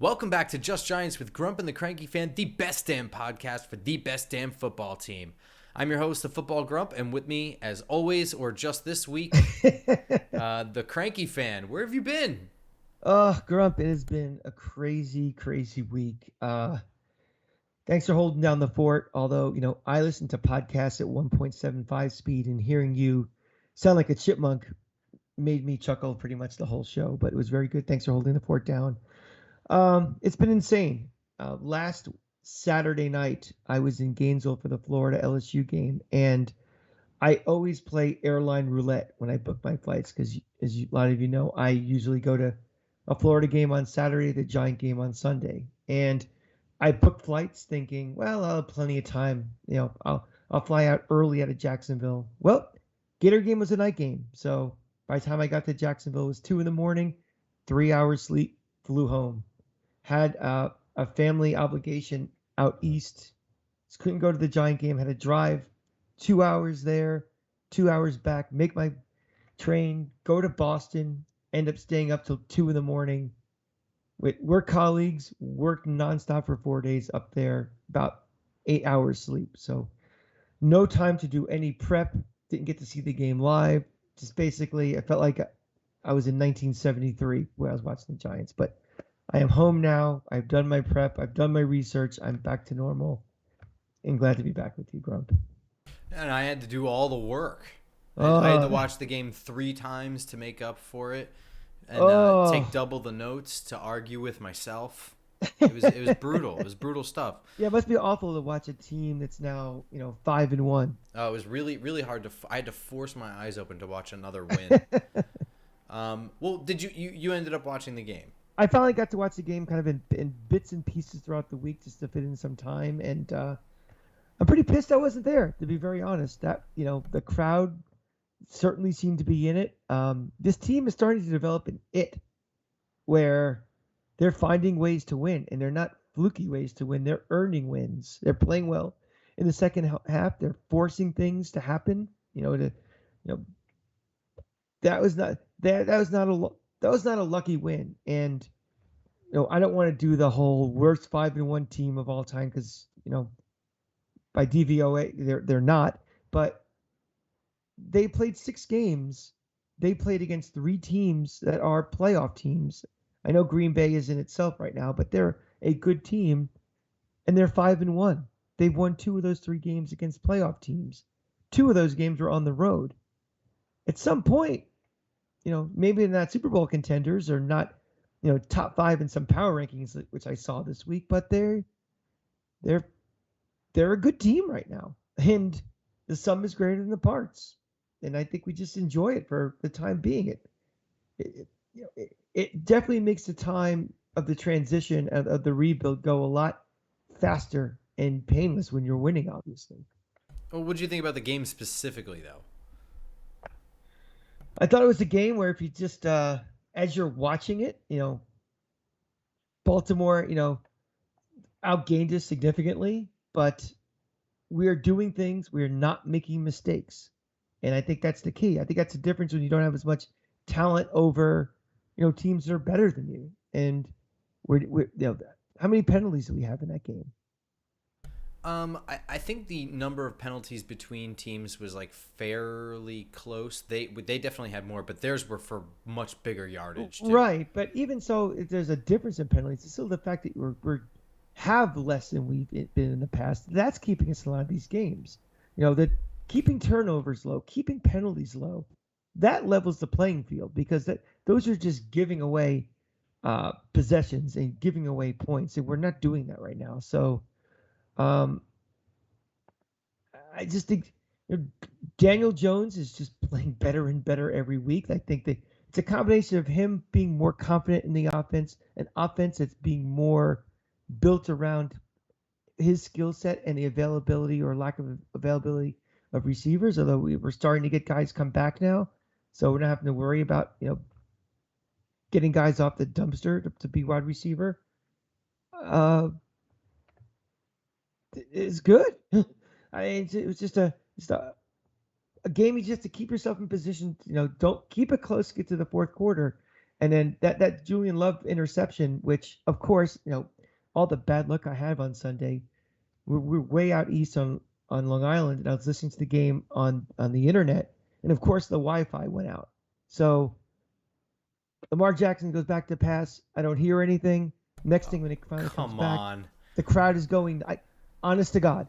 Welcome back to Just Giants with Grump and the Cranky Fan, the best damn podcast for the best damn football team. I'm your host, the Football Grump, and with me, as always, or just this week, the Cranky Fan. Where have you been? Oh, Grump, it has been a crazy, crazy week. Thanks for holding down the fort. Although, I listen to podcasts at 1.75 speed, and hearing you sound like a chipmunk made me chuckle pretty much the whole show, but it was very good. Thanks for holding the fort down. It's been insane. Last Saturday night, I was in Gainesville for the Florida LSU game, and I always play airline roulette when I book my flights because, a lot of you know, I usually go to a Florida game on Saturday, the Giant game on Sunday, and I booked flights thinking, well, I'll have plenty of time. I'll fly out early out of Jacksonville. Well, Gator game was a night game, so by the time I got to Jacksonville, it was 2 a.m. 3 hours sleep, flew home. Had a family obligation out east. Just couldn't go to the Giant game. Had to drive 2 hours there, 2 hours back, make my train, go to Boston, end up staying up till 2 a.m. We're colleagues, worked nonstop for 4 days up there, about 8 hours sleep. So no time to do any prep. Didn't get to see the game live. Just basically, I felt like I was in 1973 when I was watching the Giants. But I am home now. I've done my prep. I've done my research. I'm back to normal. And glad to be back with you, Grump. And I had to do all the work. I had to Oh, watch the game 3 times to make up for it, and take oh. double the notes to argue with myself. It was brutal. It was brutal stuff. Yeah, it must be awful to watch a team that's now, 5-1. It was really really hard to. I had to force my eyes open to watch another win. Well, did you ended up watching the game? I finally got to watch the game kind of in bits and pieces throughout the week just to fit in some time, and I'm pretty pissed I wasn't there, to be very honest. That the crowd certainly seemed to be in it. This team is starting to develop an it where they're finding ways to win, and they're not fluky ways to win. They're earning wins. They're playing well in the second half. They're forcing things to happen. That was not that was not a lucky win. And I don't want to do the whole worst 5-1 team of all time because by DVOA they're not. But they played 6 games. They played against 3 teams that are playoff teams. I know Green Bay is in itself right now, but they're a good team, and they're 5-1. They've won 2 of those 3 games against playoff teams. 2 of those games were on the road. At some point, maybe they're not Super Bowl contenders or not, top 5 in some power rankings, which I saw this week, but they're they're a good team right now, and the sum is greater than the parts, and I think we just enjoy it for the time being. It definitely makes the time of the transition of the rebuild go a lot faster and painless when you're winning, obviously. Well, what did you think about the game specifically, though? I thought it was a game where if you just as you're watching it, Baltimore, outgained us significantly, but we are doing things, we're not making mistakes. And I think that's the key. I think that's the difference when you don't have as much talent over, teams that are better than you. And we're how many penalties do we have in that game? I think the number of penalties between teams was like fairly close. They definitely had more, but theirs were for much bigger yardage too. Right, but even so, if there's a difference in penalties, it's still the fact that we're have less than we've been in the past. That's keeping us in a lot of these games. That keeping turnovers low, keeping penalties low, that levels the playing field because those are just giving away possessions and giving away points, and we're not doing that right now. So um, I just think Daniel Jones is just playing better and better every week. I think that it's a combination of him being more confident in the offense, an offense that's being more built around his skill set and the availability or lack of availability of receivers. Although we're starting to get guys come back now, so we're not having to worry about getting guys off the dumpster to be wide receiver. Uh, it's good. I mean, it was just a game you just to keep yourself in position. Don't keep it close. Get to the fourth quarter, And then that Julian Love interception, which of course, all the bad luck I have on Sunday, we're way out east on Long Island, and I was listening to the game on the internet, and of course the Wi-Fi went out. So Lamar Jackson goes back to pass. I don't hear anything. Next thing when it finally comes back, the crowd is going. Honest to God,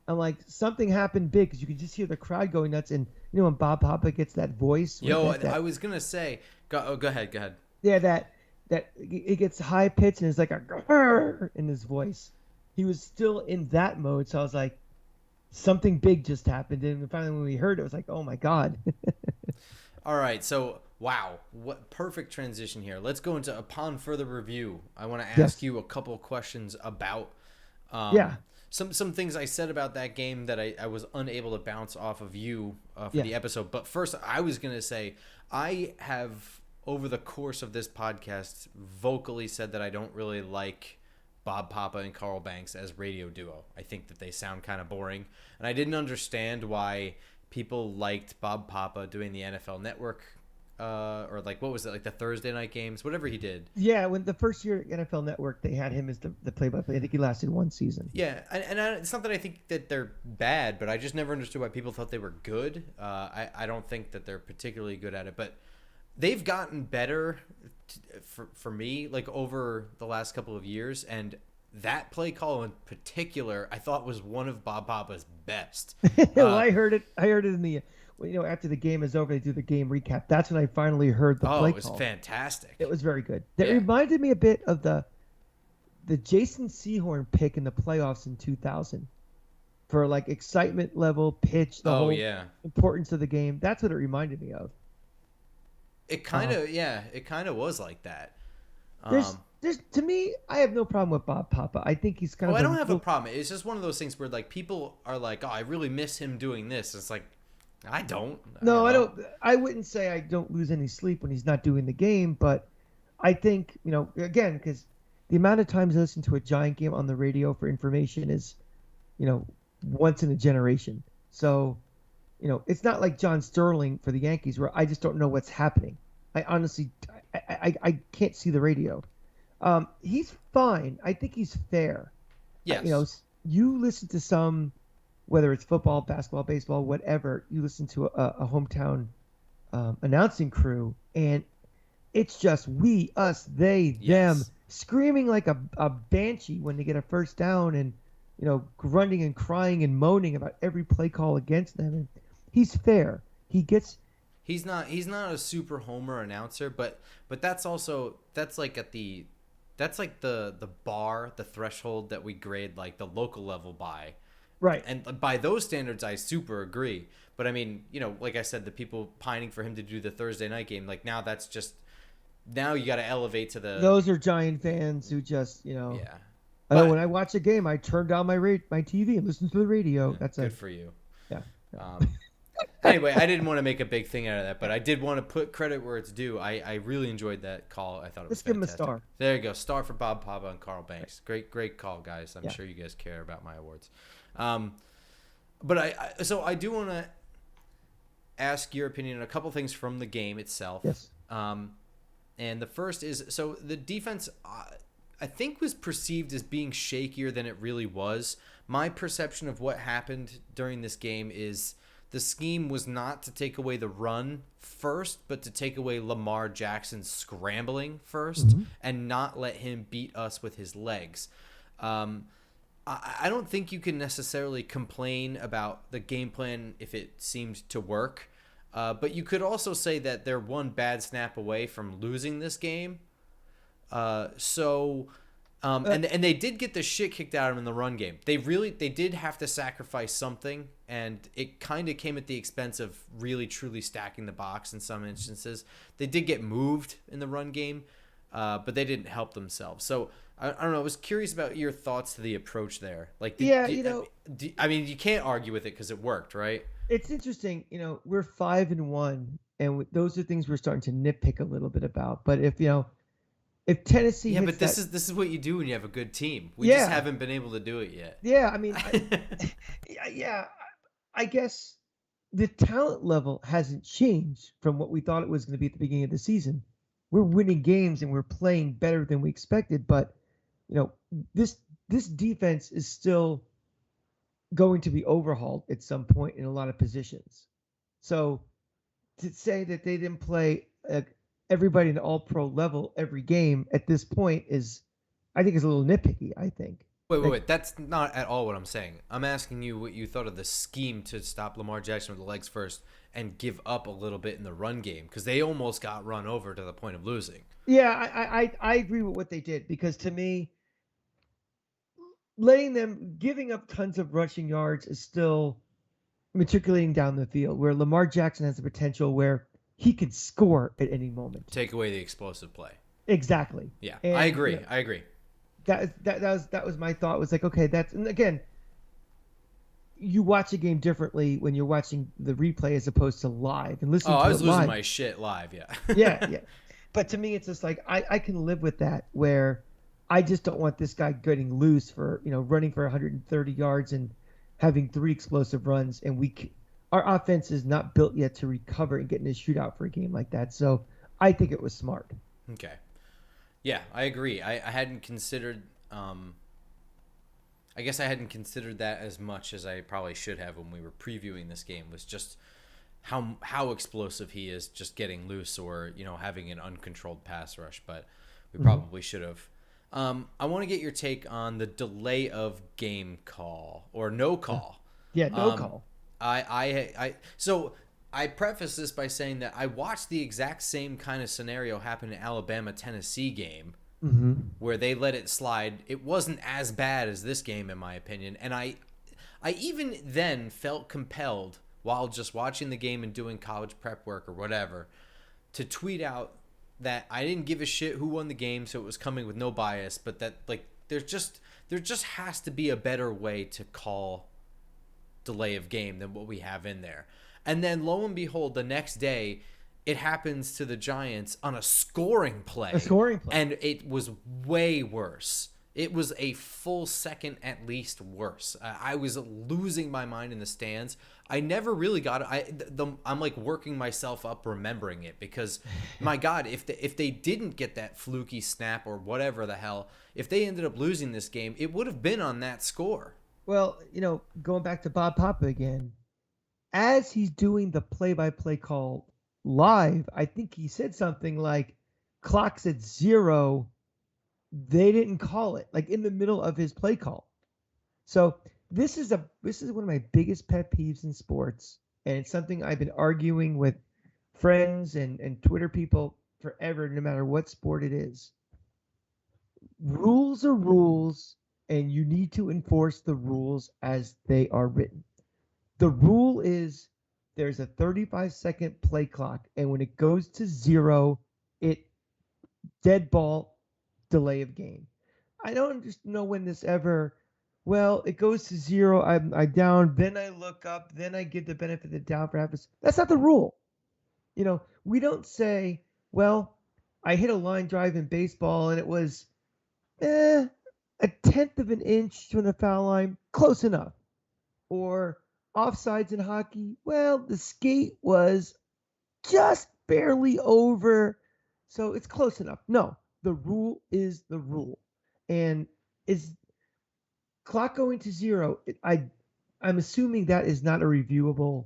I'm like, something happened big because you can just hear the crowd going nuts. And when Bob Papa gets that voice. I was gonna say, go ahead. Yeah, that it gets high pitched and it's like a grrr in his voice. He was still in that mode, so I was like, something big just happened. And finally, when we heard it, it was like, oh my God. All right, so wow, what perfect transition here. Let's go into upon further review. I want to ask you a couple of questions about some things I said about that game that I was unable to bounce off of you for the episode. But first, I was going to say, I have, over the course of this podcast, vocally said that I don't really like Bob Papa and Carl Banks as radio duo. I think that they sound kind of boring. And I didn't understand why people liked Bob Papa doing the NFL Network or like, what was it, like the Thursday night games, whatever he did. Yeah, when the first year NFL Network, they had him as the play-by-play. I think he lasted one season. Yeah, and it's not that I think that they're bad, but I just never understood why people thought they were good. I don't think that they're particularly good at it, but they've gotten better for me, like over the last couple of years, and that play call in particular, I thought was one of Bob Papa's best. Well, I heard it in the after the game is over, they do the game recap. That's when I finally heard the play call. Oh, it was fantastic. It was very good. That reminded me a bit of the Jason Sehorn pick in the playoffs in 2000 for like excitement level, pitch, the whole importance of the game. That's what it reminded me of. It kind of was like that. There's to me, I have no problem with Bob Papa. I think he's kind of. I don't have a problem. It's just one of those things where like people are like, "Oh, I really miss him doing this." It's like, I don't. No, I don't. I wouldn't say I don't lose any sleep when he's not doing the game, but I think again, because the amount of times I listen to a Giant game on the radio for information is, once in a generation. So, it's not like John Sterling for the Yankees where I just don't know what's happening. I honestly, I can't see the radio. He's fine. I think he's fair. Yes. You listen to some, whether it's football, basketball, baseball, whatever, you listen to a hometown announcing crew, and it's just we, us, they, them, screaming like a banshee when they get a first down and, grunting and crying and moaning about every play call against them. And he's fair. He's not a super homer announcer, but that's like the bar, the threshold that we grade like the local level by. Right. And by those standards, I super agree. But I mean, like I said, the people pining for him to do the Thursday night game, like now you got to elevate to the. Those are Giant fans who just, Yeah. I know when I watch a game, I turn down my TV and listen to the radio. That's good for you. Yeah. Anyway, I didn't want to make a big thing out of that, but I did want to put credit where it's due. I really enjoyed that call. I thought it was fantastic. Let's give him a star. There you go. Star for Bob Papa and Carl Banks. Great call, guys. I'm sure you guys care about my awards. But I do want to ask your opinion on a couple things from the game itself. Yes. And the first is, so the defense, I think, was perceived as being shakier than it really was. My perception of what happened during this game is the scheme was not to take away the run first, but to take away Lamar Jackson's scrambling first and not let him beat us with his legs. I don't think you can necessarily complain about the game plan if it seemed to work. But you could also say that they're one bad snap away from losing this game. And they did get the shit kicked out of them in the run game. They did have to sacrifice something, and it kind of came at the expense of really truly stacking the box in some instances. They did get moved in the run game, but they didn't help themselves. So I don't know. I was curious about your thoughts to the approach there. Like, I mean, you can't argue with it because it worked, right? It's interesting. We're 5-1, and those are things we're starting to nitpick a little bit about. But if Tennessee, but this is what you do when you have a good team. We just haven't been able to do it yet. Yeah, I mean, I guess the talent level hasn't changed from what we thought it was going to be at the beginning of the season. We're winning games and we're playing better than we expected, but you know, this this defense is still going to be overhauled at some point in a lot of positions. So to say that they didn't play everybody in the all-pro level every game at this point is, I think, is a little nitpicky. I think. Wait. That's not at all what I'm saying. I'm asking you what you thought of the scheme to stop Lamar Jackson with the legs first and give up a little bit in the run game because they almost got run over to the point of losing. Yeah, I agree with what they did because to me, letting them giving up tons of rushing yards is still matriculating down the field where Lamar Jackson has the potential where he could score at any moment. Take away the explosive play. Exactly. Yeah, and, I agree. I agree. That was my thought. Was like, okay, that's, and again, you watch a game differently when you're watching the replay as opposed to live and listening. I was losing live. My shit live. Yeah. yeah. But to me, it's just like I can live with that. Where I just don't want this guy getting loose for running for 130 yards and having 3 explosive runs, and our offense is not built yet to recover and get in a shootout for a game like that. So I think it was smart. Okay. Yeah, I agree. I hadn't considered. I guess I hadn't considered that as much as I probably should have when we were previewing this game. Was just how explosive he is, just getting loose or having an uncontrolled pass rush. But we probably should have. I want to get your take on the delay of game call or no call. Yeah, no call. So I preface this by saying that I watched the exact same kind of scenario happen in Alabama-Tennessee game where they let it slide. It wasn't as bad as this game, in my opinion. And I even then felt compelled, while just watching the game and doing college prep work or whatever, to tweet out that I didn't give a shit who won the game, so it was coming with no bias, but that there just has to be a better way to call delay of game than what we have in there. And then lo and behold, the next day it happens to the Giants on a scoring play. And it was way worse. It was a full second at least worse. I was losing my mind in the stands. I never really got it. I'm like working myself up remembering it because, my God, if they didn't get that fluky snap or whatever the hell, if they ended up losing this game, it would have been on that score. Well, going back to Bob Papa again, as he's doing the play-by-play call live, I think he said something like, "Clock's at 0." They didn't call it, like in the middle of his play call. So this is one of my biggest pet peeves in sports, and it's something I've been arguing with friends and Twitter people forever, no matter what sport it is. Rules are rules, and you need to enforce the rules as they are written. The rule is there's a 35-second play clock, and when it goes to 0, it dead ball, delay of game. I don't just know when this ever, it goes to 0, I'm down, then I look up, then I give the benefit of the doubt for half. That's not the rule. We don't say, I hit a line drive in baseball and it was a 1/10 of an inch from the foul line, close enough. Or offsides in hockey, the skate was just barely over, so it's close enough. No. The rule is the rule, and is clock going to 0? I'm assuming that is not a reviewable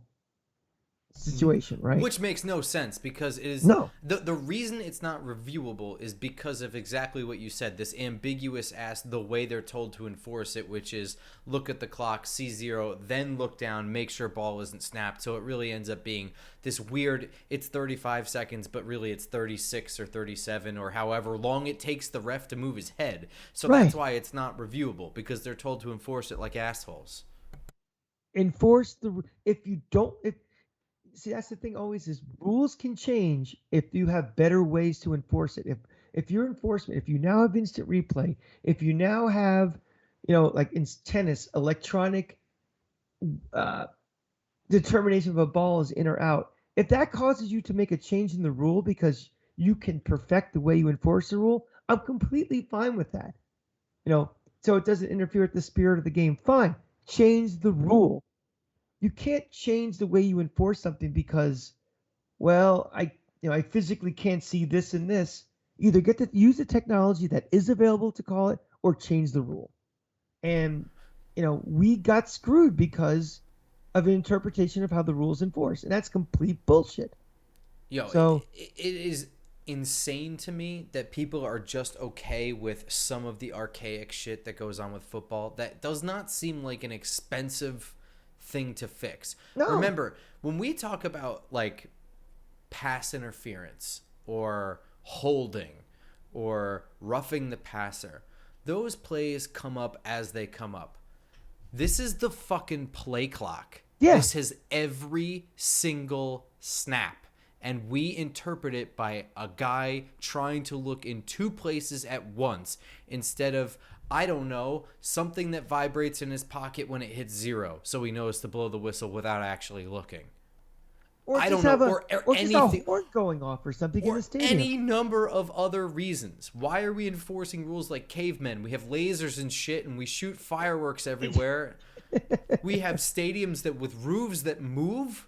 situation, right? Which makes no sense because it is the reason it's not reviewable is because of exactly what you said. This ambiguous the way they're told to enforce it, which is look at the clock, see 0, then look down, make sure ball isn't snapped. So it really ends up being this weird. It's 35 seconds, but really it's 36 or 37 or however long it takes the ref to move his head. So that's why it's not reviewable, because they're told to enforce it like assholes. See, that's the thing always is rules can change if you have better ways to enforce it. If your enforcement, if you now have instant replay, if you now have, like in tennis, electronic determination of a ball is in or out, if that causes you to make a change in the rule because you can perfect the way you enforce the rule, I'm completely fine with that. So it doesn't interfere with the spirit of the game. Fine, change the rule. you can't change the way you enforce something because, well, I physically can't see this and this. Either get to use the technology that is available to call it or change the rule. And, we got screwed because of an interpretation of how the rules enforce. And that's complete bullshit. Yo, So, it is insane to me that people are just okay with some of the archaic shit that goes on with football. That does not seem like an expensive thing to fix. no. Remember, when we talk about like pass interference or holding or roughing the passer, those plays come up as they come up. This is the fucking play clock. Yeah. This has every single snap. And we interpret it by a guy trying to look in two places at once instead of, I don't know, something that vibrates in his pocket when it hits 0, so he knows to blow the whistle without actually looking. Or I just don't know, or anything, just a horn going off or something in or the stadium. any number of other reasons. Why are we enforcing rules like cavemen? We have lasers and shit, and we shoot fireworks everywhere. We have stadiums that with roofs that move.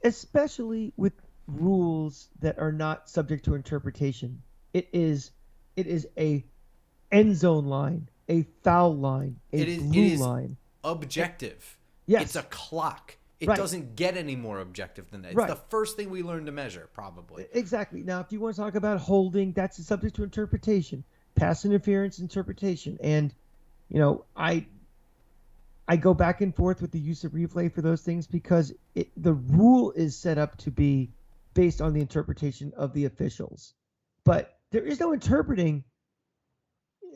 Especially with rules that are not subject to interpretation. It is a end zone line, a foul line, a blue line. Objective. Yes. It's a clock. It Right. doesn't get any more objective than that. It's Right. the first thing we learn to measure, probably. Exactly. Now, if you want to talk about holding, that's subject to interpretation, pass interference interpretation, and I go back and forth with the use of replay for those things because the rule is set up to be based on the interpretation of the officials. But there is no interpreting,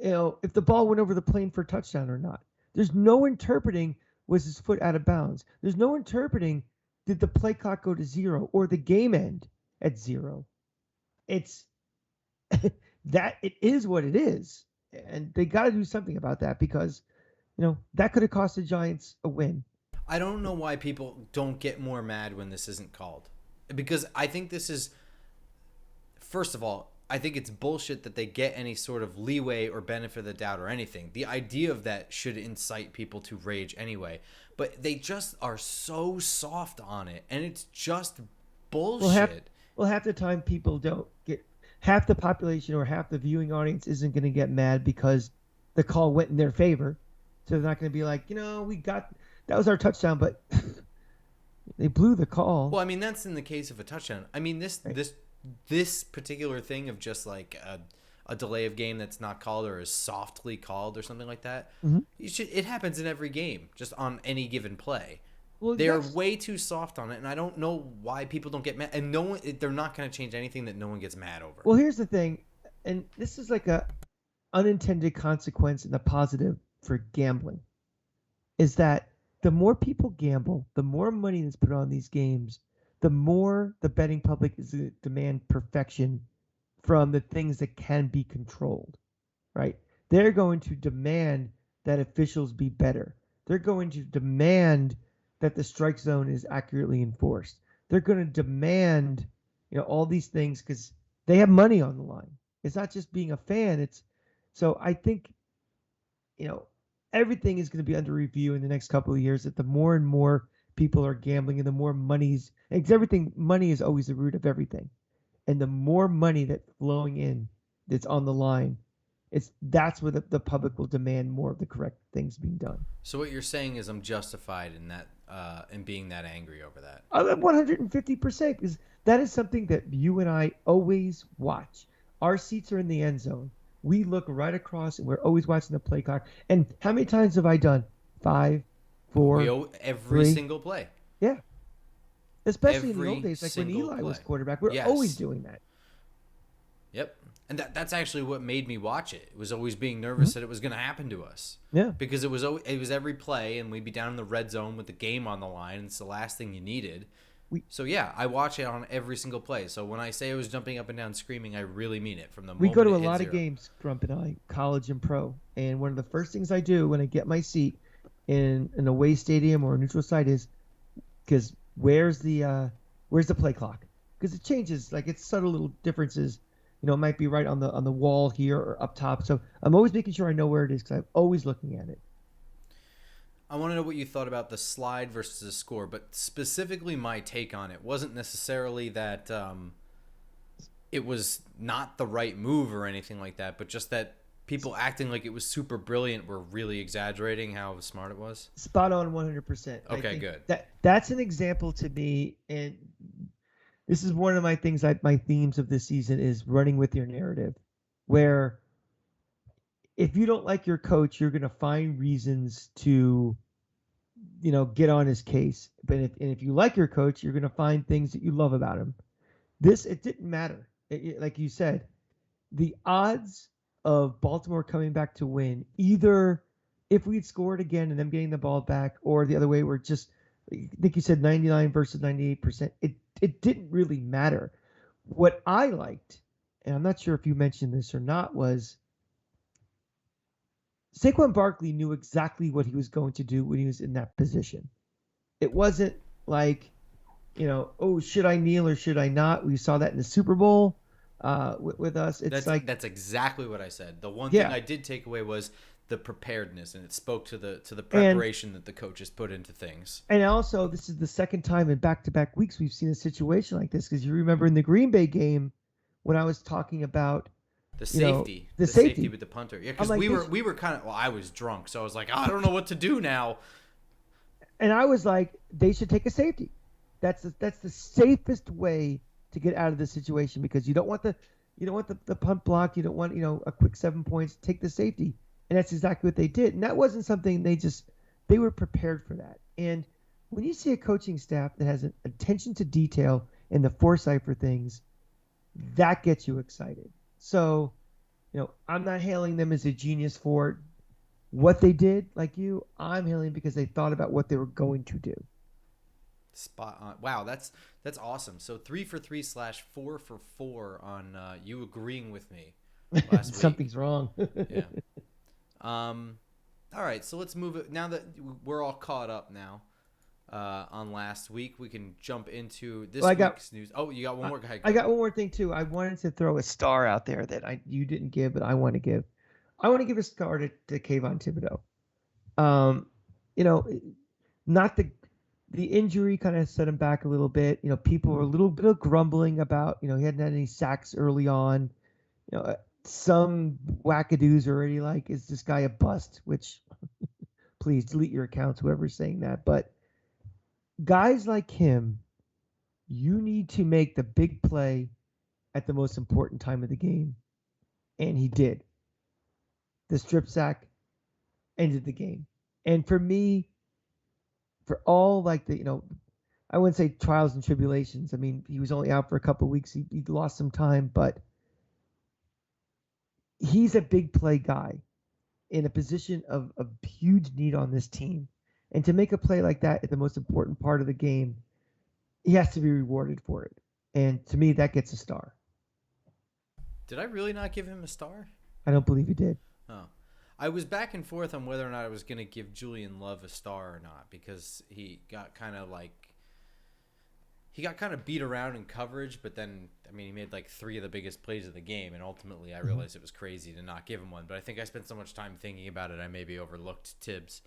if the ball went over the plane for a touchdown or not. There's no interpreting, was his foot out of bounds. There's no interpreting, did the play clock go to 0 or the game end at 0. It's that it is what it is. And they got to do something about that because that could have cost the Giants a win. I don't know why people don't get more mad when this isn't called. Because I think this is, first of all, I think it's bullshit that they get any sort of leeway or benefit of the doubt or anything. The idea of that should incite people to rage anyway. But they just are so soft on it, and it's just bullshit. Well, half the time people don't get, half the population or half the viewing audience isn't going to get mad because the call went in their favor. So they're not going to be like, that was our touchdown, but they blew the call. Well, I mean, that's in the case of a touchdown. I mean, this particular thing of just like a delay of game that's not called or is softly called or something like that, it happens in every game, just on any given play. Well, they are way too soft on it, and I don't know why people don't get mad. And they're not going to change anything that no one gets mad over. Well, here's the thing, and this is like a unintended consequence in the positive for gambling, is that the more people gamble, the more money that's put on these games, the more the betting public is going to demand perfection from the things that can be controlled, right? They're going to demand that officials be better. They're going to demand that the strike zone is accurately enforced. They're going to demand, all these things because they have money on the line. It's not just being a fan. So I think, everything is going to be under review in the next couple of years, that the more and more people are gambling and the more money is always the root of everything. And the more money that's flowing in that's on the line, that's where the public will demand more of the correct things being done. So what you're saying is I'm justified in that in being that angry over that. 150%, because that is something that you and I always watch. Our seats are in the end zone. We look right across, and we're always watching the play clock. And how many times have I done? 5, 4, every 3. single play. Yeah. Especially in the Every old days, like when single Eli was play. quarterback. We're Yes. always doing that. Yep. And that's actually what made me watch it. It was always being nervous that it was going to happen to us. Yeah. Because it was every play, and we'd be down in the red zone with the game on the line, and it's the last thing you needed. So, yeah, I watch it on every single play. So when I say I was jumping up and down screaming, I really mean it from the moment We go to it a hit lot 0. of games, Grump and I, college and pro. And one of the first things I do when I get my seat in an away stadium or a neutral site is, because where's the play clock? Because it changes, like it's subtle little differences. It might be right on the wall here or up top. So I'm always making sure I know where it is because I'm always looking at it. I want to know what you thought about the slide versus the score, but specifically my take on it wasn't necessarily that it was not the right move or anything like that, but just that people acting like it was super brilliant were really exaggerating how smart it was. Spot on 100%. Okay, good. That's an example to me, and this is one of my things, my themes of this season is running with your narrative, where if you don't like your coach, you're going to find reasons to, get on his case. But if you like your coach, you're going to find things that you love about him. It didn't matter. Like you said, the odds of Baltimore coming back to win, either if we'd scored again and them getting the ball back, or the other way, were just, I think you said 99 versus 98%. It didn't really matter. What I liked, and I'm not sure if you mentioned this or not, was Saquon Barkley knew exactly what he was going to do when he was in that position. It wasn't like, oh, should I kneel or should I not? We saw that in the Super Bowl with us. That's exactly what I said. The one thing I did take away was the preparedness, and it spoke to the preparation that the coaches put into things. And also, this is the second time in back-to-back weeks we've seen a situation like this, because you remember in the Green Bay game when I was talking about the safety with the punter. Yeah, because we were kind of, I was drunk, so I was like, I don't know what to do now. And I was like, they should take a safety. That's the safest way to get out of this situation, because you don't want the punt block. You don't want a quick 7 points. Take the safety, and that's exactly what they did. And that wasn't something they were prepared for that. And when you see a coaching staff that has an attention to detail and the foresight for things, that gets you excited. So, I'm not hailing them as a genius for what they did, like you. I'm hailing because they thought about what they were going to do. Spot on. Wow, that's awesome. So 3 for 3 / 4 for 4 on you agreeing with me last week. Something's wrong. Yeah. All right, so let's move it now that we're all caught up now on last week. We can jump into this week's news. Oh, you got one more? I got one more thing too. I wanted to throw a star out there that you didn't give, but I want to give. I want to give a star to Kayvon Thibodeau. Not the injury kind of set him back a little bit. People were a little bit of grumbling about, he hadn't had any sacks early on. Some wackadoos already like, is this guy a bust? Which, please delete your accounts, whoever's saying that. But guys like him, you need to make the big play at the most important time of the game. And he did. The strip sack ended the game. And for me, for all like I wouldn't say trials and tribulations. I mean, he was only out for a couple of weeks. He lost some time, but he's a big play guy in a position of huge need on this team. And to make a play like that at the most important part of the game, he has to be rewarded for it. And to me, that gets a star. Did I really not give him a star? I don't believe you did. Oh. I was back and forth on whether or not I was going to give Julian Love a star or not, because he got kind of beat around in coverage, but then, he made like 3 of the biggest plays of the game, and ultimately I realized it was crazy to not give him one. But I think I spent so much time thinking about it, I maybe overlooked Tibbs.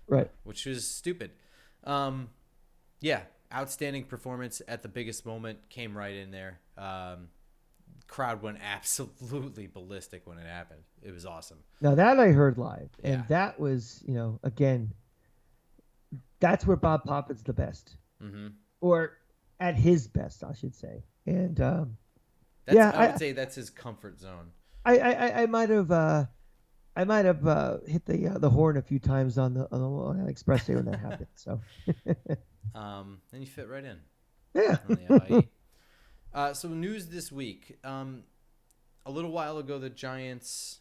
Right. Which was stupid. Yeah, outstanding performance at the biggest moment, came right in there. Crowd went absolutely ballistic when it happened. It was awesome. Now that I heard live, and that was, again, that's where Bob Poppett's the best, or at his best, I should say. And I would say that's his comfort zone. I might have hit the horn a few times on the expressway when that happened. So, and you fit right in. Yeah. On the LIE. So news this week. A little while ago, the Giants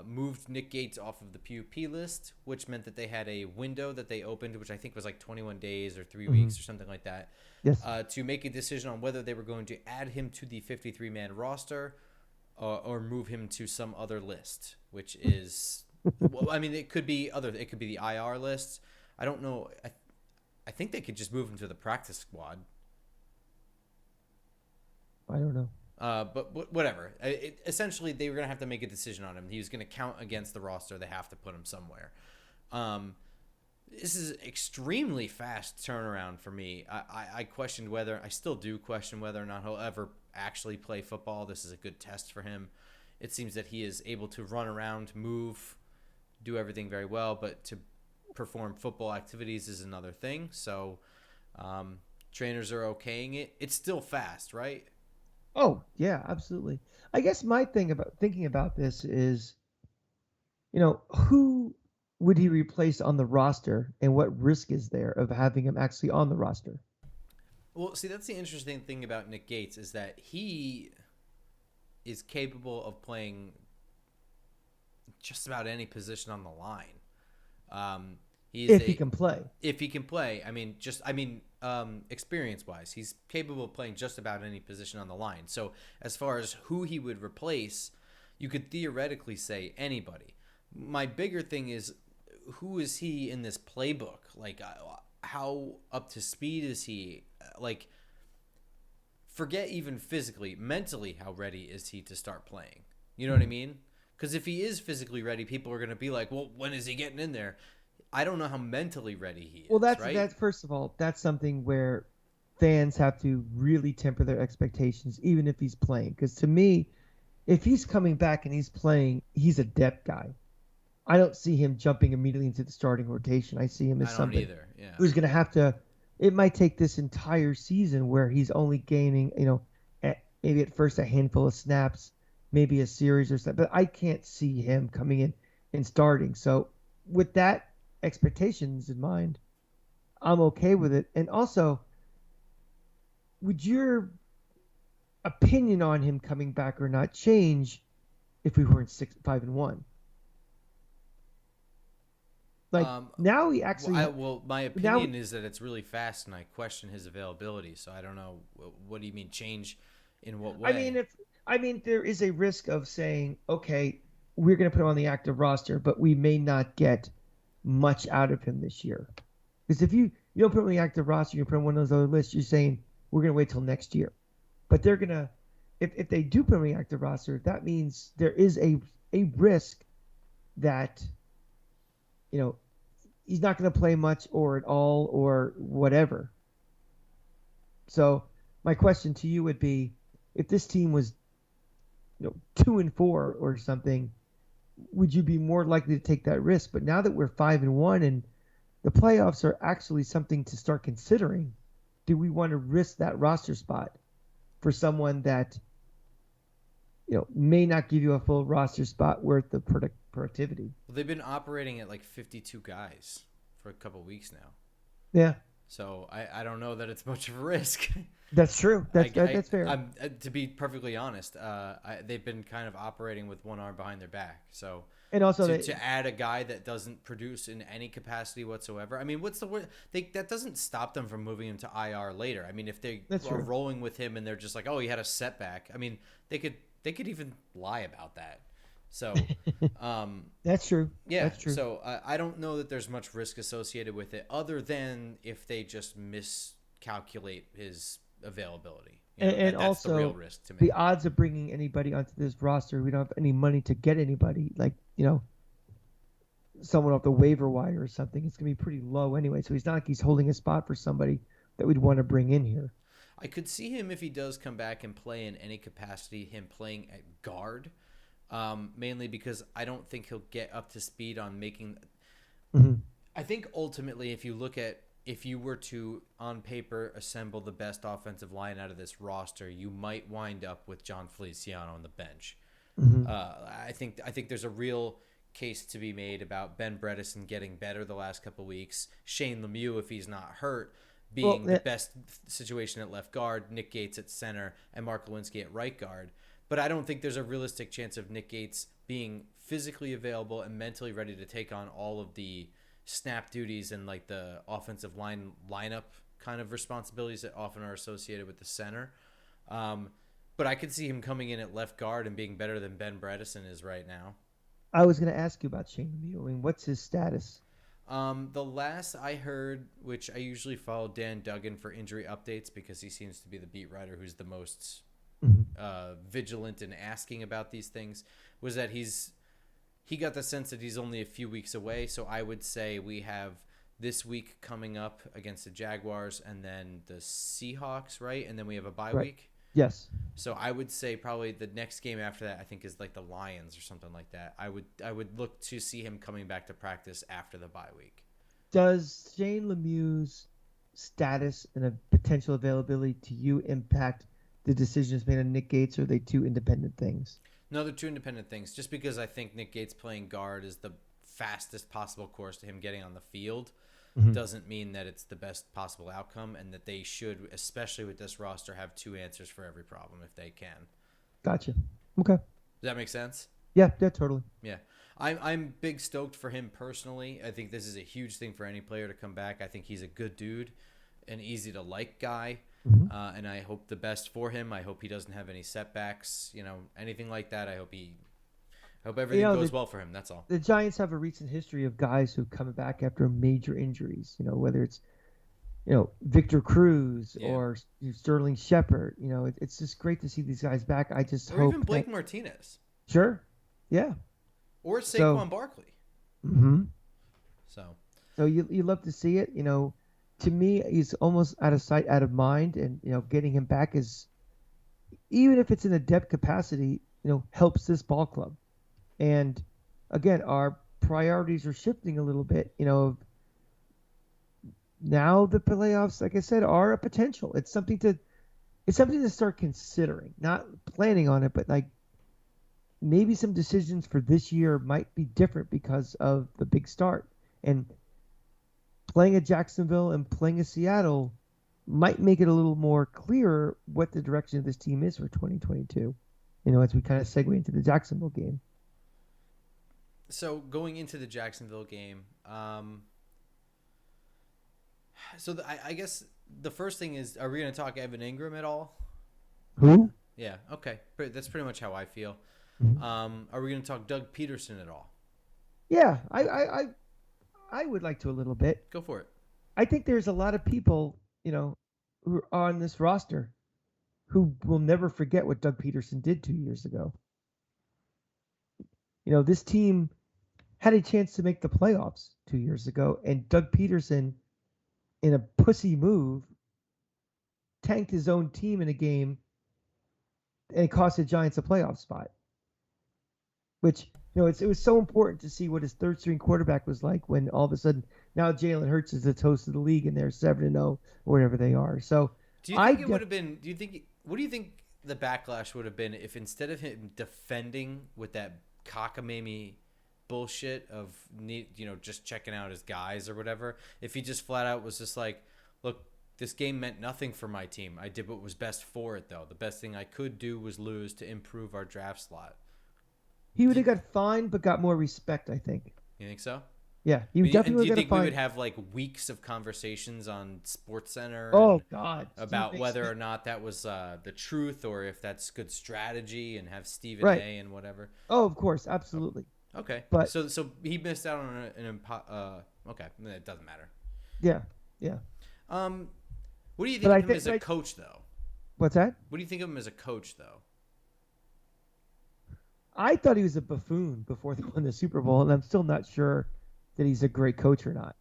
moved Nick Gates off of the PUP list, which meant that they had a window that they opened, which I think was like 21 days or 3 weeks or something like that, to make a decision on whether they were going to add him to the 53-man roster or move him to some other list, which is, it could be it could be the IR list. I don't know. I think they could just move him to the practice squad. I don't know. But whatever. Essentially, they were going to have to make a decision on him. He was going to count against the roster. They have to put him somewhere. This is extremely fast turnaround for me. I questioned whether, I still do question whether or not he'll ever actually play football. This is a good test for him. It seems that he is able to run around, move, do everything very well, but to perform football activities is another thing. So trainers are okaying it. It's still fast, right? Oh, yeah, absolutely. I guess my thing about thinking about this is, who would he replace on the roster and what risk is there of having him actually on the roster? Well, see, that's the interesting thing about Nick Gates is that he is capable of playing just about any position on the line. If he can play. If he can play, experience wise, he's capable of playing just about any position on the line. So as far as who he would replace, you could theoretically say anybody. My bigger thing is, who is he in this playbook? Like, how up to speed is he? Like, forget even physically, mentally, how ready is he to start playing? You know what I mean? Because if he is physically ready, people are going to be like, well, when is he getting in there? I don't know how mentally ready he is. Well, right? that's first of all, that's something where fans have to really temper their expectations, even if he's playing. Because to me, if he's coming back and he's playing, he's a depth guy. I don't see him jumping immediately into the starting rotation. I see him as somebody who's going to have to. It might take this entire season where he's only gaining, maybe at first a handful of snaps, maybe a series or something. But I can't see him coming in and starting. So with that expectations in mind, I'm okay with it. And also, would your opinion on him coming back or not change if we weren't 5-1? Like now he actually. My opinion is that it's really fast, and I question his availability. So I don't know. What do you mean change? In what way? I mean, there is a risk of saying, okay, we're going to put him on the active roster, but we may not get much out of him this year. Because if you don't put him on the active roster, you put him on one of those other lists, you're saying we're going to wait till next year. But they're going to, if they do put him on the active roster, that means there is a risk that, he's not going to play much or at all or whatever. So my question to you would be, if this team was, 2-4 or something, would you be more likely to take that risk? But now that we're 5-1 and the playoffs are actually something to start considering, do we want to risk that roster spot for someone that, may not give you a full roster spot worth of productivity? Well, they've been operating at like 52 guys for a couple weeks now. Yeah. So I don't know that it's much of a risk. That's true. That's fair. To be perfectly honest, they've been kind of operating with one arm behind their back. So and also to add a guy that doesn't produce in any capacity whatsoever. I mean, what's the word? That doesn't stop them from moving him to IR later. I mean, if they are rolling with him and they're just like, oh, he had a setback. I mean, they could even lie about that. So that's true. Yeah, that's true. So I don't know that there's much risk associated with it, other than if they just miscalculate his availability. And that's also, the real risk to me. The odds of bringing anybody onto this roster, we don't have any money to get anybody, like someone off the waiver wire or something. It's gonna be pretty low anyway. So he's not like he's holding a spot for somebody that we'd want to bring in here. I could see him, if he does come back and play in any capacity, him playing at guard. Mainly because I don't think he'll get up to speed on making. Mm-hmm. I think ultimately, if you were to on paper assemble the best offensive line out of this roster, you might wind up with John Feliciano on the bench. Mm-hmm. I think there's a real case to be made about Ben Bredesen getting better the last couple weeks. Shane Lemieux, if he's not hurt, being the best situation at left guard. Nick Gates at center and Mark Lewinsky at right guard. But I don't think there's a realistic chance of Nick Gates being physically available and mentally ready to take on all of the snap duties and like the offensive lineup kind of responsibilities that often are associated with the center. But I could see him coming in at left guard and being better than Ben Bredesen is right now. I was going to ask you about Shane Lemieux. I mean, what's his status? The last I heard, which I usually follow Dan Duggan for injury updates because he seems to be the beat writer who's the most vigilant in asking about these things, was that he got the sense that he's only a few weeks away. So I would say we have this week coming up against the Jaguars and then the Seahawks, right? And then we have a bye Right. week. Yes. So I would say probably the next game after that I think is like the Lions or something like that. I would look to see him coming back to practice after the bye week. Does Shane Lemieux's status and a potential availability to you impact the decisions made on Nick Gates, or are they two independent things? No, they're two independent things. Just because I think Nick Gates playing guard is the fastest possible course to him getting on the field doesn't mean that it's the best possible outcome, and that they should, especially with this roster, have two answers for every problem if they can. Gotcha. Okay. Does that make sense? Yeah, totally. Yeah. I'm big stoked for him personally. I think this is a huge thing for any player to come back. I think he's a good dude, an easy to like guy, and I hope the best for him. I hope he doesn't have any setbacks, anything like that. I hope everything goes well for him. That's all. The Giants have a recent history of guys who come back after major injuries. Whether it's Victor Cruz or Sterling Shepard. It's just great to see these guys back. I just or hope even Blake Martinez. Sure. Yeah. Or Saquon Barkley. So you love to see it. To me, he's almost out of sight, out of mind, and getting him back is, even if it's in a depth capacity, helps this ball club. And again, our priorities are shifting a little bit. Now the playoffs, like I said, are a potential. It's something to start considering, not planning on it, but like maybe some decisions for this year might be different because of the big start. And playing at Jacksonville and playing at Seattle might make it a little more clearer what the direction of this team is for 2022. As we kind of segue into the Jacksonville game. So going into the Jacksonville game, I guess the first thing is, are we going to talk Evan Ingram at all? Who? Yeah, okay. That's pretty much how I feel. Are we going to talk Doug Peterson at all? Yeah, I would like to a little bit. Go for it. I think there's a lot of people, who are on this roster who will never forget what Doug Peterson did 2 years ago. This team had a chance to make the playoffs 2 years ago, and Doug Peterson, in a pussy move, tanked his own team in a game, and it cost the Giants a playoff spot. Which, it was so important to see what his third string quarterback was like when all of a sudden now Jalen Hurts is the toast of the league and they're 7-0 or whatever they are. So do you think it would have been? What do you think the backlash would have been if, instead of him defending with that cockamamie bullshit of just checking out his guys or whatever, if he just flat out was just like, look, this game meant nothing for my team. I did what was best for it, though. The best thing I could do was lose to improve our draft slot. He would have got fined, but got more respect, I think. You think so? Yeah, he definitely would have got fined. Do you think we would have like weeks of conversations on SportsCenter? Oh God! About whether or not that was the truth, or if that's good strategy, and have Stephen A. and whatever. Oh, of course, absolutely. Okay, but so he missed out on okay, it doesn't matter. Yeah. What do you think of him as a coach, though? What's that? What do you think of him as a coach, though? I thought he was a buffoon before they won the Super Bowl, and I'm still not sure that he's a great coach or not.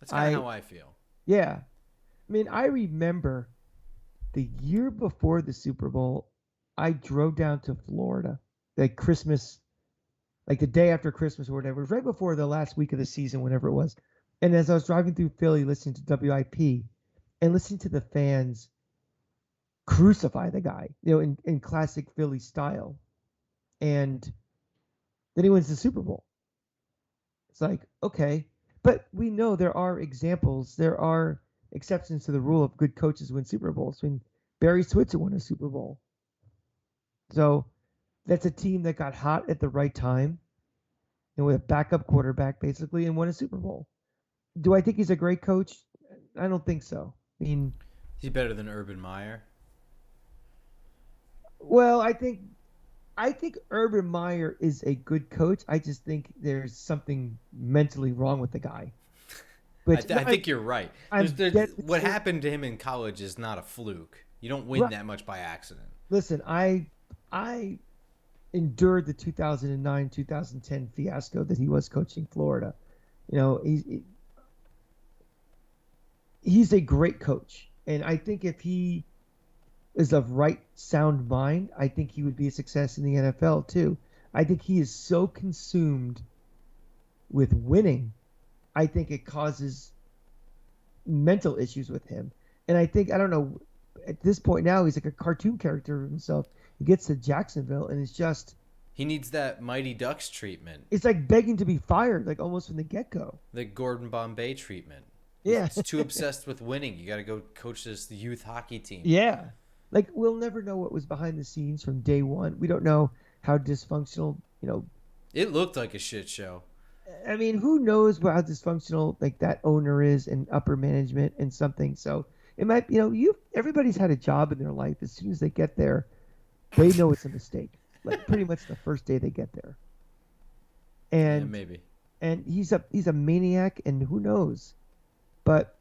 That's kind of how I feel. Yeah. I mean, I remember the year before the Super Bowl, I drove down to Florida, like Christmas, like the day after Christmas or whatever. It was right before the last week of the season, whenever it was. And as I was driving through Philly, listening to WIP and listening to the fans crucify the guy, in classic Philly style. And then he wins the Super Bowl. It's like, okay. But we know there are examples. There are exceptions to the rule of good coaches win Super Bowls. I mean, Barry Switzer won a Super Bowl. So that's a team that got hot at the right time, with a backup quarterback, basically, and won a Super Bowl. Do I think he's a great coach? I don't think so. I mean, is he better than Urban Meyer? Well, I think Urban Meyer is a good coach. I just think there's something mentally wrong with the guy. I think you're right. What happened to him in college is not a fluke. You don't win that much by accident. Listen, I endured the 2009-2010 fiasco that he was coaching Florida. he's a great coach, and I think if he is of right sound mind, I think he would be a success in the NFL too. I think he is so consumed with winning. I think it causes mental issues with him. And I think, I don't know, at this point now, he's like a cartoon character of himself. He gets to Jacksonville and it's just, He needs that Mighty Ducks treatment, it's like begging to be fired, like almost from the get go. the Gordon Bombay treatment. Yeah. He's too obsessed with winning. You got to go coach this youth hockey team. Yeah. Like we'll never know what was behind the scenes from day one. We don't know how dysfunctional, It looked like a shit show. I mean, who knows how dysfunctional like that owner is and upper management and something. So it might, everybody's had a job in their life. As soon as they get there, they know it's a mistake. Like pretty much the first day they get there. And Yeah, maybe. and he's a maniac, and who knows. But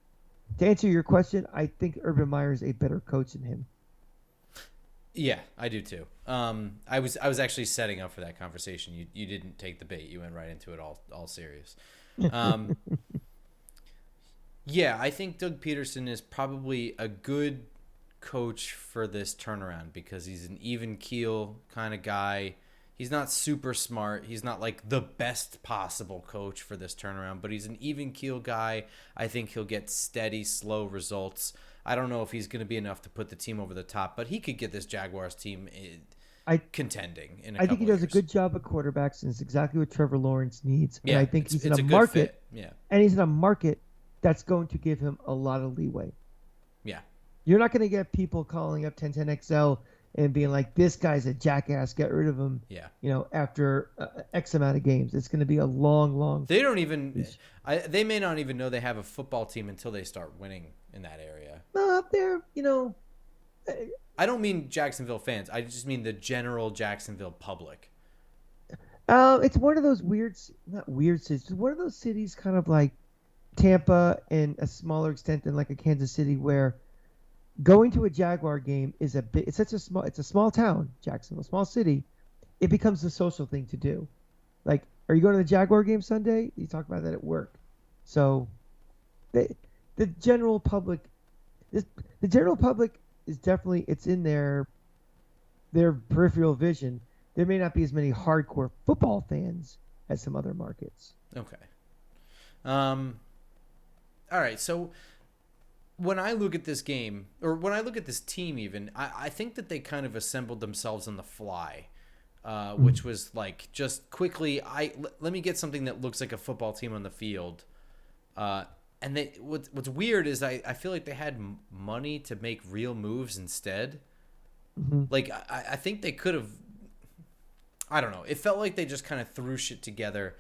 to answer your question, I think Urban Meyer is a better coach than him. Yeah, I do too. I was actually setting up for that conversation. You didn't take the bait. You went right into it all serious. Yeah, I think Doug Peterson is probably a good coach for this turnaround because he's an even keel kind of guy. He's not super smart. He's not like the best possible coach for this turnaround, but he's an even keel guy. I think he'll get steady, slow results. I don't know if he's going to be enough to put the team over the top, but he could get this Jaguars team contending in a couple I think he does years. a good job at quarterbacks, and it's exactly what Trevor Lawrence needs. Yeah, And I think he's in it's a good market, fit. Yeah, and he's in a market that's going to give him a lot of leeway. yeah, You're not going to get people calling up 1010XL and being like, "This guy's a jackass. Get rid of him." yeah. After X amount of games, it's going to be a long. They don't even. They may not even know they have a football team until they start winning in that area. No, up there, I don't mean Jacksonville fans. I just mean the general Jacksonville public. it's one of those not weird cities. It's one of those cities, kind of like Tampa, and a smaller extent than like a Kansas City, where going to a Jaguar game is it's a small town, Jacksonville, small city. It becomes a social thing to do. Like, are you going to the Jaguar game Sunday? You talk about that at work. So the general public is definitely, it's in their peripheral vision. There may not be as many hardcore football fans as some other markets. Okay. All right. So when I look at this game, or when I look at this team even, I think that they kind of assembled themselves on the fly, which was like just quickly, let me get something that looks like a football team on the field. And what's weird is I feel like they had money to make real moves instead. Mm-hmm. Like, I think they could have, I don't know. It felt like they just kind of threw shit together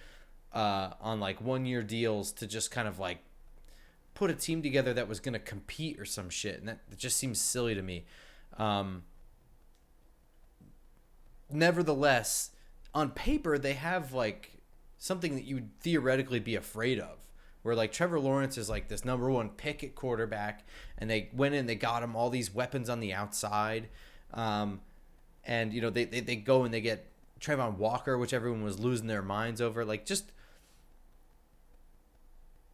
on like 1-year deals to just kind of like put a team together that was going to compete or some shit. And that just seems silly to me. Nevertheless, on paper, they have like something that you would theoretically be afraid of. Where like Trevor Lawrence is like this number one pick at quarterback, and they went in, they got him all these weapons on the outside, and they go and they get Trayvon Walker, which everyone was losing their minds over. Like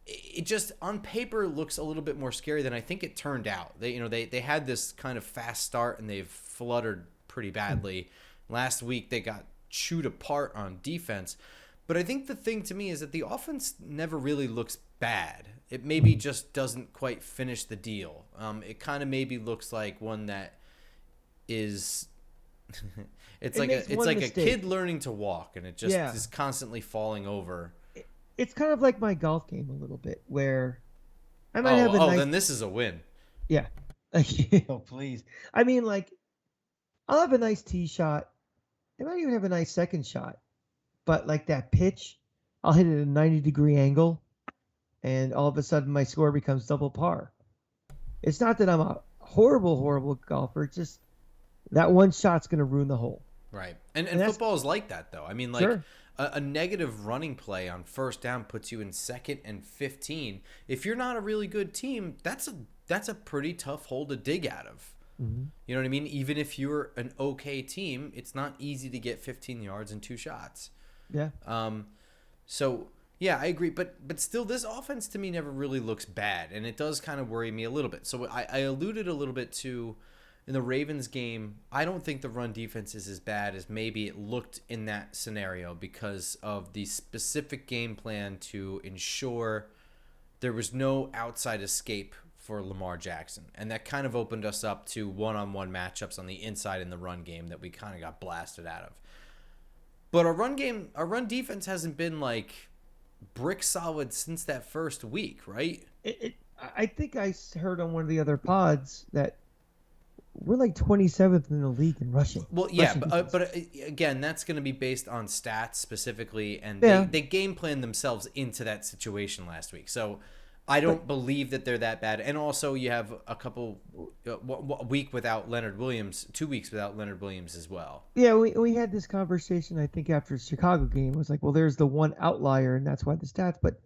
it just on paper looks a little bit more scary than I think it turned out. They had this kind of fast start and they've fluttered pretty badly. Last week they got chewed apart on defense. But I think the thing to me is that the offense never really looks bad. It maybe just doesn't quite finish the deal. It kind of maybe looks like one that is it's like a kid learning to walk, and it just is constantly falling over. It's kind of like my golf game a little bit, where I might have then this is a win. Yeah. Oh, please. I mean, like, I'll have a nice tee shot. I might even have a nice second shot. But like that pitch, I'll hit it at a 90-degree angle, and all of a sudden my score becomes double par. It's not that I'm a horrible golfer. It's just that one shot's going to ruin the hole. Right. And football is like that, though. I mean, like, sure. a negative running play on first down puts you in 2nd and 15. If you're not a really good team, that's a pretty tough hole to dig out of. Mm-hmm. You know what I mean? Even if you're an okay team, it's not easy to get 15 yards and 2 shots. Yeah. So Yeah, I agree, but still, this offense to me never really looks bad, and it does kind of worry me a little bit. So I alluded a little bit to in the Ravens game. I don't think the run defense is as bad as maybe it looked in that scenario because of the specific game plan to ensure there was no outside escape for Lamar Jackson, and that kind of opened us up to one-on-one matchups on the inside in the run game that we kind of got blasted out of. But our run defense hasn't been like brick solid since that first week, right? I think I heard on one of the other pods that we're like 27th in the league in rushing. Well, yeah, rushing but again, that's going to be based on stats specifically, and Yeah. they game planned themselves into that situation last week. So I don't believe that they're that bad. And also, you have a week without Leonard Williams, 2 weeks without Leonard Williams as well. Yeah, we had this conversation, I think, after the Chicago game. It was like, well, there's the one outlier, and that's why the stats. But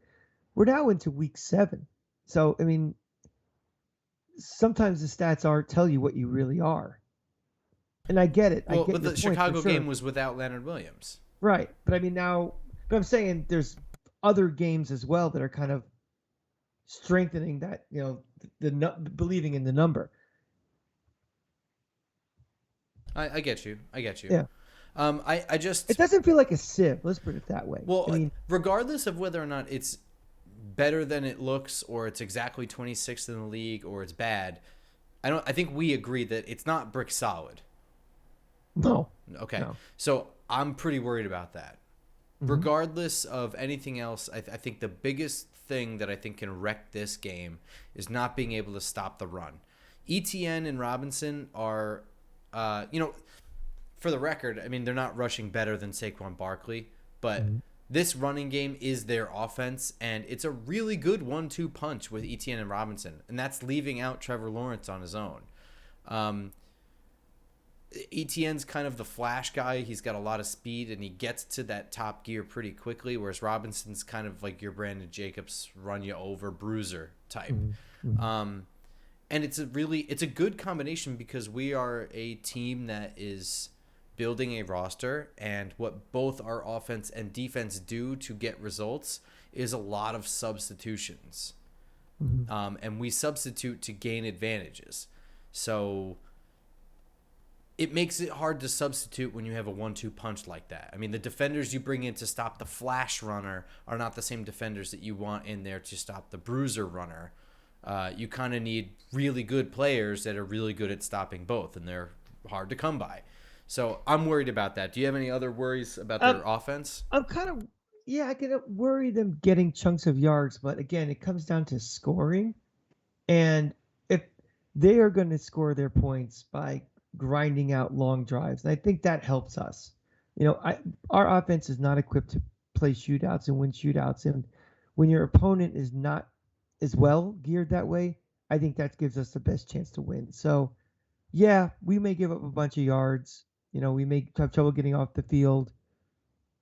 we're now into week 7. So, I mean, sometimes the stats aren't tell you what you really are. And I get it. Well, I get but your the point, Chicago for sure. game was without Leonard Williams. Right. But I mean, but I'm saying there's other games as well that are kind of strengthening that, believing in the number. I get you. Yeah. I just It doesn't feel like a sieve. Let's put it that way. Well, I mean, regardless of whether or not it's better than it looks, or it's exactly 26th in the league, or it's bad, I think we agree that it's not brick solid. no. Okay, No. so I'm pretty worried about that. Mm-hmm. Regardless of anything else, I think the biggest thing that I think can wreck this game is not being able to stop the run. ETN and Robinson are, for the record, I mean, they're not rushing better than Saquon Barkley, but this running game is their offense, and it's a really good 1-2 punch with ETN and Robinson, and that's leaving out Trevor Lawrence on his own. ETN's kind of the flash guy. He's got a lot of speed, and he gets to that top gear pretty quickly, whereas Robinson's kind of like your Brandon Jacobs run-you-over bruiser type. Mm-hmm. And it's a good combination because we are a team that is building a roster, and what both our offense and defense do to get results is a lot of substitutions. Mm-hmm. And we substitute to gain advantages. So it makes it hard to substitute when you have a 1-2 punch like that. I mean, the defenders you bring in to stop the flash runner are not the same defenders that you want in there to stop the bruiser runner. You kind of need really good players that are really good at stopping both, and they're hard to come by. So I'm worried about that. Do you have any other worries about their offense? I'm kind of, I can worry them getting chunks of yards, but again, it comes down to scoring. And if they are going to score their points by grinding out long drives, and I think that helps us. Our offense is not equipped to play shootouts and win shootouts. And when your opponent is not as well geared that way, I think that gives us the best chance to win. So, yeah, we may give up a bunch of yards. We may have trouble getting off the field.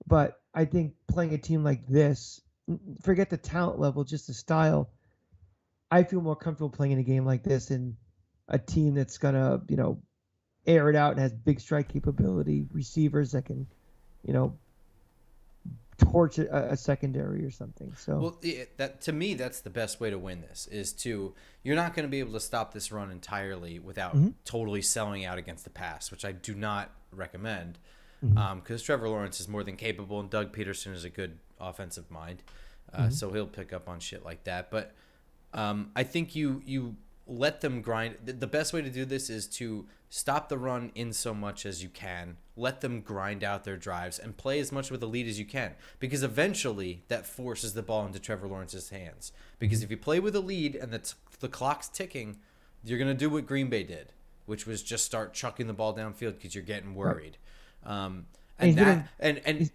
But I think playing a team like this, forget the talent level, just the style, I feel more comfortable playing in a game like this in a team that's going to, air it out and has big strike capability, receivers that can, torch a secondary or something. So, well, that to me, that's the best way to win this. You're not going to be able to stop this run entirely without totally selling out against the pass, which I do not recommend, because Trevor Lawrence is more than capable, and Doug Peterson is a good offensive mind, so he'll pick up on shit like that. But I think you let them grind. The best way to do this is to stop the run in so much as you can. Let them grind out their drives and play as much with the lead as you can, because eventually that forces the ball into Trevor Lawrence's hands. Because if you play with a lead and the clock's ticking, you're going to do what Green Bay did, which was just start chucking the ball downfield because you're getting worried. And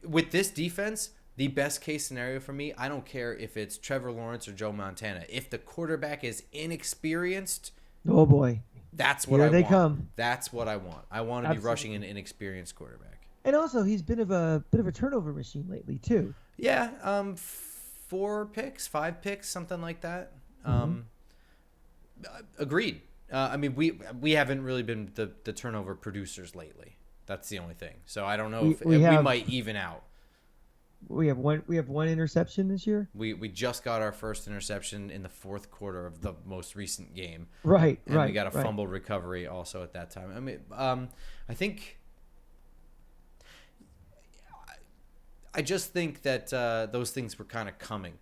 with this defense, the best case scenario for me, I don't care if it's Trevor Lawrence or Joe Montana. If the quarterback is inexperienced, oh boy, that's what here I they want. Come. That's what I want. I want to be rushing an inexperienced quarterback. And also, he's been a bit of a turnover machine lately too. Yeah, 4 picks, 5 picks, something like that. Agreed. I mean, we haven't really been the turnover producers lately. That's the only thing. So I don't know if we might even out. We have one interception this year. We just got our first interception in the fourth quarter of the most recent game, Right, and we right, got a right. fumble recovery also at that time. I mean, I think I just think that those things were kind of coming.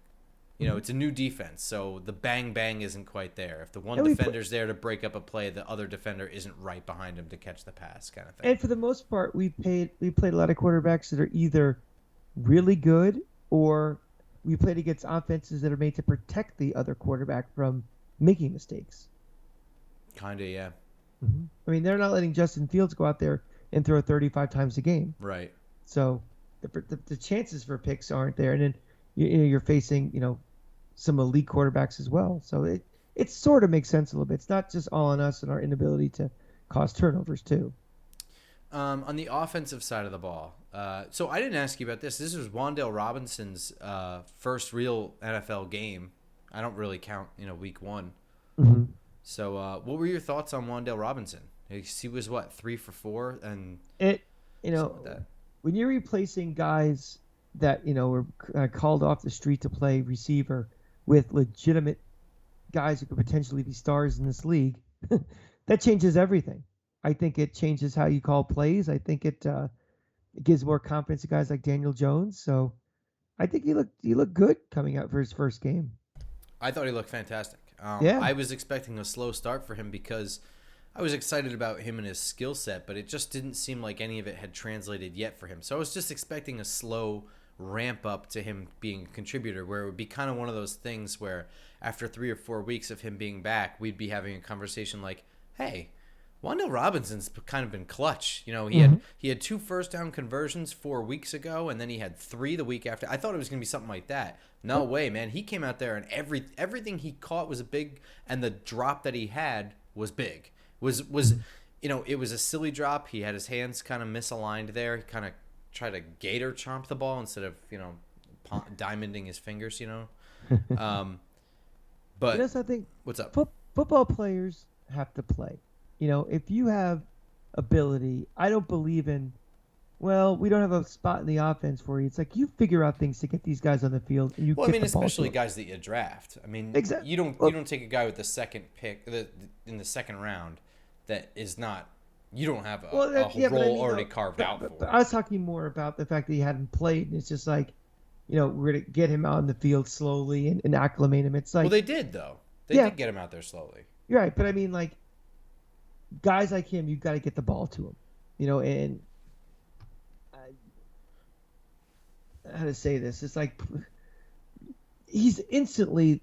You know, Mhm. it's a new defense, so the bang bang isn't quite there. If the one And we put, defender's there to break up a play, the other defender isn't right behind him to catch the pass, kind of thing. and for the most part, we played a lot of quarterbacks that are either really good or we played against offenses that are made to protect the other quarterback from making mistakes. Kind of, yeah. I mean, they're not letting Justin Fields go out there and throw 35 times a game. Right. So the chances for picks aren't there. And then you're facing, some elite quarterbacks as well. So it sort of makes sense a little bit. It's not just all on us and our inability to cause turnovers too. On the offensive side of the ball, so I didn't ask you about this. This was Wan'Dale Robinson's first real NFL game. I don't really count, week one. Mm-hmm. So, what were your thoughts on Wan'Dale Robinson? He was what, 3 for 4, and It, something like that. when you're replacing guys that, were called off the street to play receiver with legitimate guys who could potentially be stars in this league, that changes everything. I think it changes how you call plays. I think it gives more confidence to guys like Daniel Jones. So I think he looked good coming out for his first game. I thought he looked fantastic. Yeah. I was expecting a slow start for him because I was excited about him and his skill set, but it just didn't seem like any of it had translated yet for him. So I was just expecting a slow ramp up to him being a contributor, where it would be kind of one of those things where after 3 or 4 weeks of him being back, we'd be having a conversation like, hey, Wan'Dale Robinson's kind of been clutch. He had 2 first down conversions 4 weeks ago, and then he had 3 the week after. I thought it was going to be something like that. No way, man. He came out there, and everything he caught was big, and the drop that he had was big. It was a silly drop. He had his hands kind of misaligned there. He kind of tried to gator chomp the ball instead of diamonding his fingers. But Yes, I think what's up? football players have to play. If you have ability, I don't believe in, well, we don't have a spot in the offense for you. It's like you figure out things to get these guys on the field, and you Well, I get mean, the ball to especially them. guys that you draft. I mean, Exactly. you Well, don't take a guy with the second pick in the second round that is not. You don't have well, a yeah, but I role mean, already no, carved out but for I him. was talking more about the fact that he hadn't played, and it's just like, we're gonna get him out in the field slowly and acclimate him. It's Well, like, they did though. They yeah, did get him out there slowly. you're right, but I mean, like guys like him, you've got to get the ball to him, and how to say this? It's like he's instantly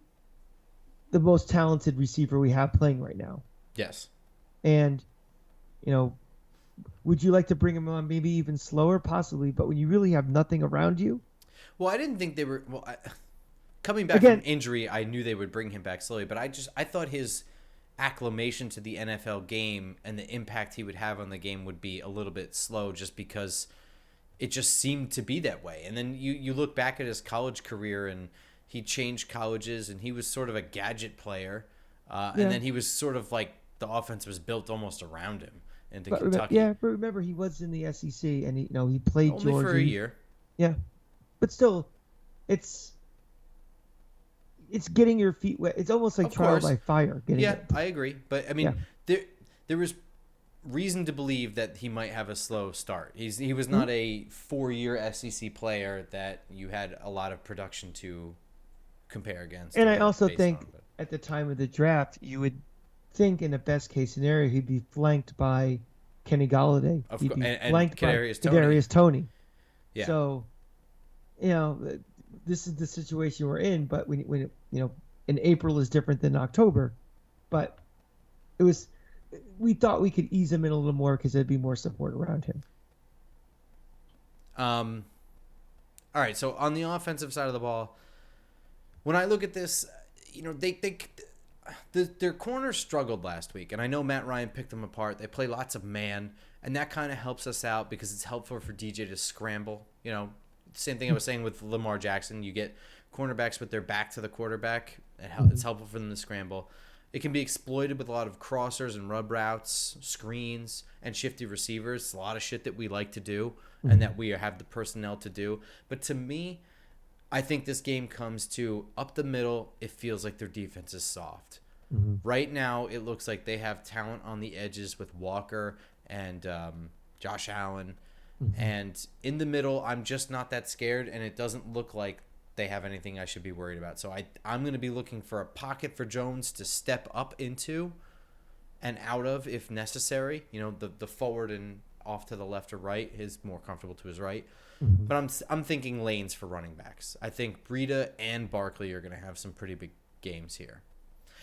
the most talented receiver we have playing right now. Yes. And, you know, would you like to bring him on maybe even slower? Possibly. But when you really have nothing around you. Well, I didn't think they were. Well, coming back Again, from injury, I knew they would bring him back slowly, but I thought his acclimation to the NFL game and the impact he would have on the game would be a little bit slow, just because it just seemed to be that way. And then you look back at his college career, and he changed colleges, and he was sort of a gadget player, and then he was sort of like the offense was built almost around him into Kentucky. But remember he was in the SEC, and he played Only Georgia for a year. Yeah, but still, it's getting your feet wet. It's almost like Of trial course. by fire. I agree, but I mean, there was reason to believe that he might have a slow start. He was not a 4-year SEC player that you had a lot of production to compare against. And I also think at the time of the draft, you would think in the best case scenario he'd be flanked by Kenny Galladay. Of He'd course, be and flanked by Kadarius Toney. Yeah. So, this is the situation we're in. But when in April is different than October, but we thought we could ease him in a little more because there'd be more support around him. All right. So on the offensive side of the ball, when I look at this, their corners struggled last week, and I know Matt Ryan picked them apart. They play lots of man, and that kind of helps us out because it's helpful for DJ to scramble. Same thing I was saying with Lamar Jackson. You get cornerbacks with their back to the quarterback. It's helpful for them to scramble. It can be exploited with a lot of crossers and rub routes, screens, and shifty receivers. It's a lot of shit that we like to do and that we have the personnel to do. But to me, I think this game comes to up the middle, it feels like their defense is soft. Right now, it looks like they have talent on the edges with Walker and Josh Allen. And in the middle, I'm just not that scared, and it doesn't look like they have anything I should be worried about. So I'm going to be looking for a pocket for Jones to step up into and out of if necessary. You know, the forward and off to the left or right is more comfortable to his right. But I'm thinking lanes for running backs. I think Breida and Barkley are going to have some pretty big games here.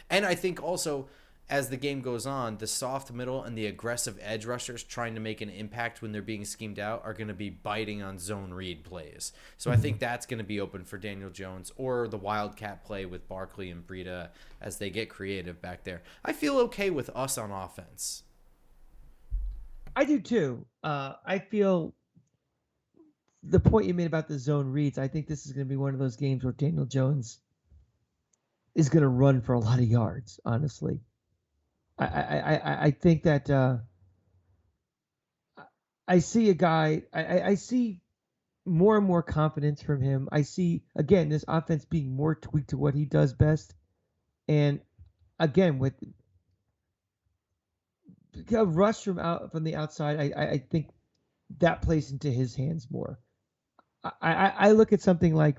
And I think also, as the game goes on, the soft middle and the aggressive edge rushers trying to make an impact when they're being schemed out are going to be biting on zone read plays. So I think that's going to be open for Daniel Jones or the Wildcat play with Barkley and Breida as they get creative back there. I feel okay with us on offense. I do too. I feel the point you made about the zone reads, I think this is going to be one of those games where Daniel Jones is going to run for a lot of yards, honestly. I think that I see a guy. I see more and more confidence from him. I see again this offense being more tweaked to what he does best, and again with a rush from the outside, I think that plays into his hands more. I look at something like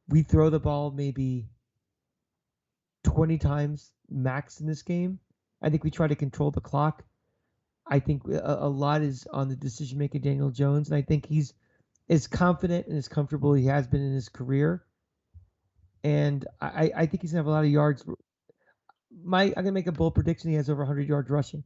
we throw the ball maybe 20 times max in this game. I think we try to control the clock. I think a lot is on the decision-maker, Daniel Jones, and I think he's as confident and as comfortable he has been in his career. And I think he's going to have a lot of yards. I'm going to make a bold prediction. He has over 100 yards rushing.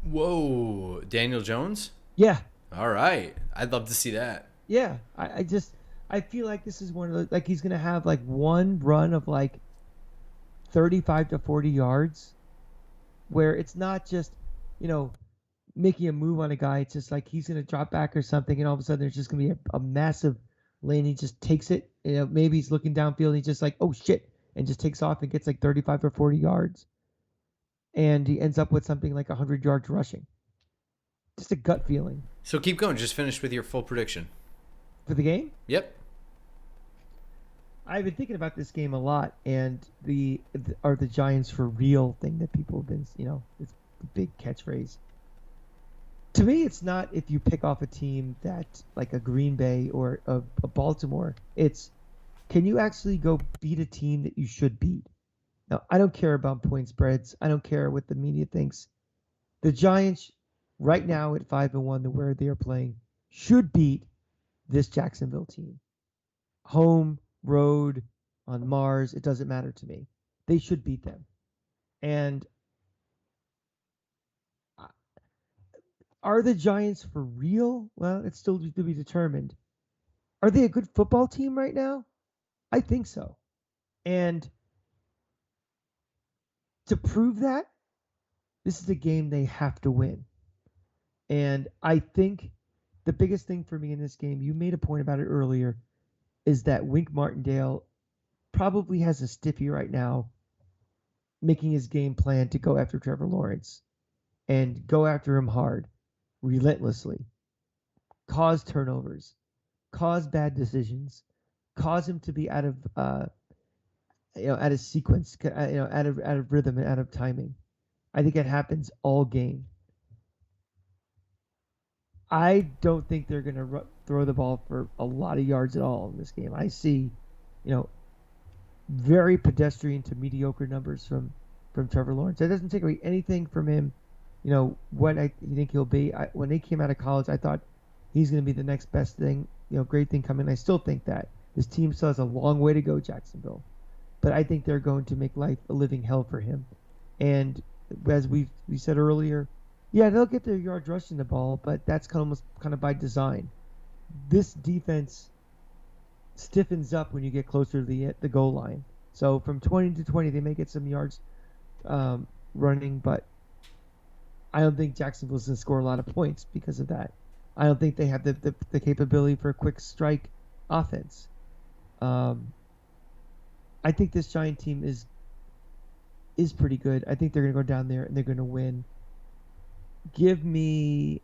Whoa. Daniel Jones? Yeah. All right. I'd love to see that. Yeah. I feel like this is one of the, like he's going to have like one run of like 35 to 40 yards where it's not just, making a move on a guy. It's just like he's going to drop back or something, and all of a sudden there's just going to be a massive lane. He just takes it. Maybe he's looking downfield and he's just like, oh shit, and just takes off and gets like 35 or 40 yards. And he ends up with something like 100 yards rushing. Just a gut feeling. So keep going. Just finish with your full prediction. For the game? Yep. I've been thinking about this game a lot, and are the Giants for real thing that people have been, it's the big catchphrase. To me, it's not if you pick off a team that, like a Green Bay or a Baltimore. It's, can you actually go beat a team that you should beat? Now, I don't care about point spreads. I don't care what the media thinks. The Giants, right now at 5-1, where they are playing, should beat this Jacksonville team. Home, road, on Mars, it doesn't matter to me. They should beat them. And are the Giants for real? Well, it's still to be determined. Are they a good football team right now? I think so. And to prove that, this is a game they have to win. And I think the biggest thing for me in this game, you made a point about it earlier, is that Wink Martindale probably has a stiffy right now making his game plan to go after Trevor Lawrence and go after him hard, relentlessly, cause turnovers, cause bad decisions, cause him to be out of out of sequence, out of rhythm and out of timing. I think it happens all game. I don't think they're going to throw the ball for a lot of yards at all in this game. I see, very pedestrian to mediocre numbers from Trevor Lawrence. That doesn't take away anything from him. What I think he'll be. When he came out of college, I thought he's going to be the next best thing, great thing coming. I still think that. This team still has a long way to go, Jacksonville. But I think they're going to make life a living hell for him. And as we said earlier, yeah, they'll get their yards rushing the ball, but that's kind of by design. This defense stiffens up when you get closer to the goal line. So from 20 to 20, they may get some yards running, but I don't think Jacksonville's going to score a lot of points because of that. I don't think they have the capability for a quick strike offense. I think this Giant team is is pretty good. I think they're going to go down there and they're going to win. Give me,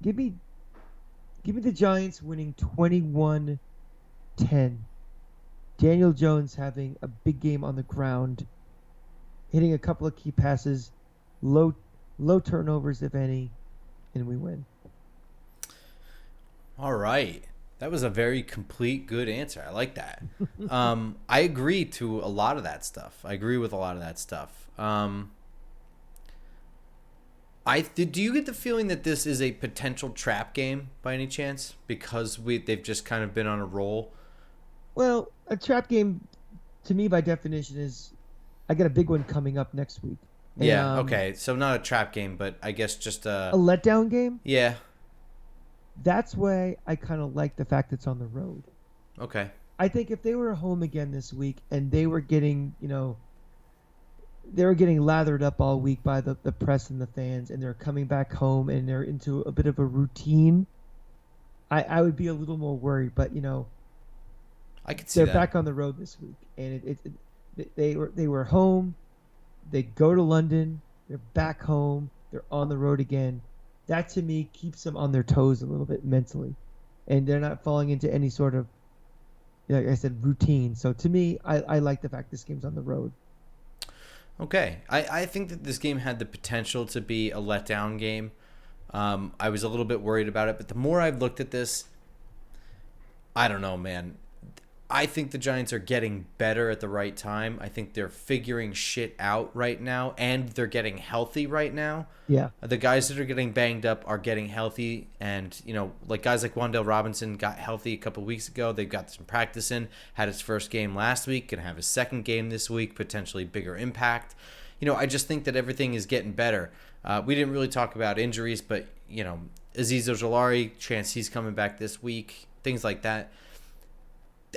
give me, give me the Giants winning 21-10. Daniel Jones having a big game on the ground, hitting a couple of key passes, low turnovers if any, and we win. All right. That was a very complete, good answer. I like that. I agree to a lot of that stuff. I agree with a lot of that stuff. Do you get the feeling that this is a potential trap game by any chance? Because they've just kind of been on a roll? Well, a trap game, to me, by definition, is I got a big one coming up next week. Yeah, okay. So not a trap game, but I guess just a letdown game? Yeah. That's why I kind of like the fact it's on the road. Okay. I think if they were home again this week and they were getting, they were getting lathered up all week by the press and the fans, and they're coming back home and they're into a bit of a routine, I would be a little more worried. But, I could see they're that. back on the road this week. And they were home. They go to London. They're back home. They're on the road again. That, to me, keeps them on their toes a little bit mentally. And they're not falling into any sort of, like I said, routine. So, to me, I like the fact this game's on the road. Okay. I think that this game had the potential to be a letdown game. I was a little bit worried about it. But the more I've looked at this, I don't know, man. I think the Giants are getting better at the right time. I think they're figuring shit out right now, and they're getting healthy right now. Yeah. The guys that are getting banged up are getting healthy, and, like guys like Wan'Dale Robinson got healthy a couple weeks ago. They've got some practice in, had his first game last week, going to have his second game this week, potentially bigger impact. I just think that everything is getting better. We didn't really talk about injuries, but, Azeez Ojulari, chance he's coming back this week, things like that.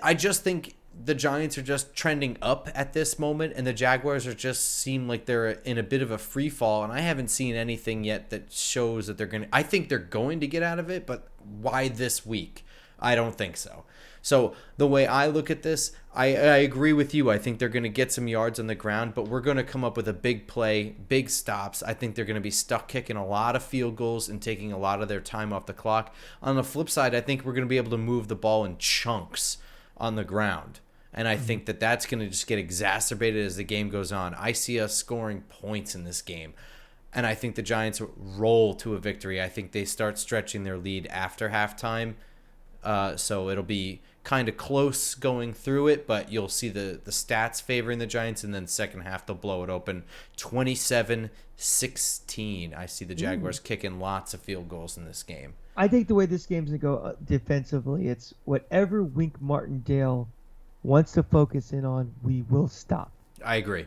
I just think the Giants are just trending up at this moment, and the Jaguars seem like they're in a bit of a free fall, and I haven't seen anything yet that shows that I think they're going to get out of it, but why this week? I don't think so. So the way I look at this, I agree with you. I think they're going to get some yards on the ground, but we're going to come up with a big play, big stops. I think they're going to be stuck kicking a lot of field goals and taking a lot of their time off the clock. On the flip side, I think we're going to be able to move the ball in chunks on the ground. And I think that that's going to just get exacerbated as the game goes on. I see us scoring points in this game. And I think the Giants roll to a victory. I think they start stretching their lead after halftime. So it'll be kind of close going through it, but you'll see the stats favoring the Giants, and then second half they'll blow it open 27-16. I see the Jaguars kicking lots of field goals in this game. I think the way this game's going to go defensively, it's whatever Wink Martindale wants to focus in on, we will stop. I agree.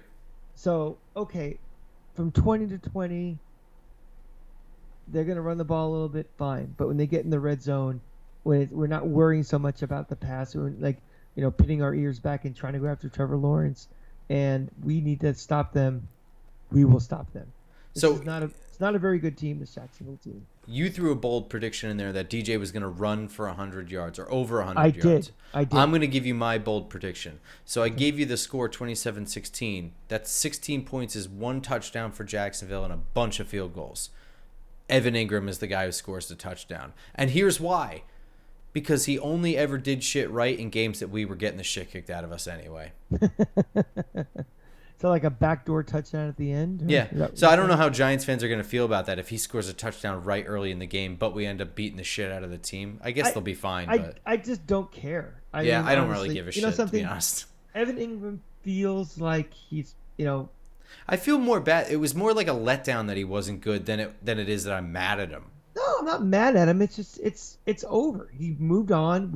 So, okay, from 20-20, they're going to run the ball a little bit, fine. But when they get in the red zone, we're not worrying so much about the pass. We're pinning our ears back and trying to go after Trevor Lawrence, and we need to stop them. We will stop them. It's not a very good team, this Jacksonville team. You threw a bold prediction in there that DJ was going to run for 100 yards or over 100 yards. I did. I'm going to give you my bold prediction. So I gave you the score 27-16. That's 16 points is one touchdown for Jacksonville and a bunch of field goals. Evan Ingram is the guy who scores the touchdown. And here's why. Because he only ever did shit right in games that we were getting the shit kicked out of us anyway. So like a backdoor touchdown at the end? Yeah. So I don't know how Giants fans are going to feel about that if he scores a touchdown right early in the game, but we end up beating the shit out of the team. I guess they'll be fine. I just don't care. I don't really give a shit, to be honest. Evan Ingram feels like he's, I feel more bad. It was more like a letdown that he wasn't good than it is that I'm mad at him. No, I'm not mad at him. It's just it's over. He moved on.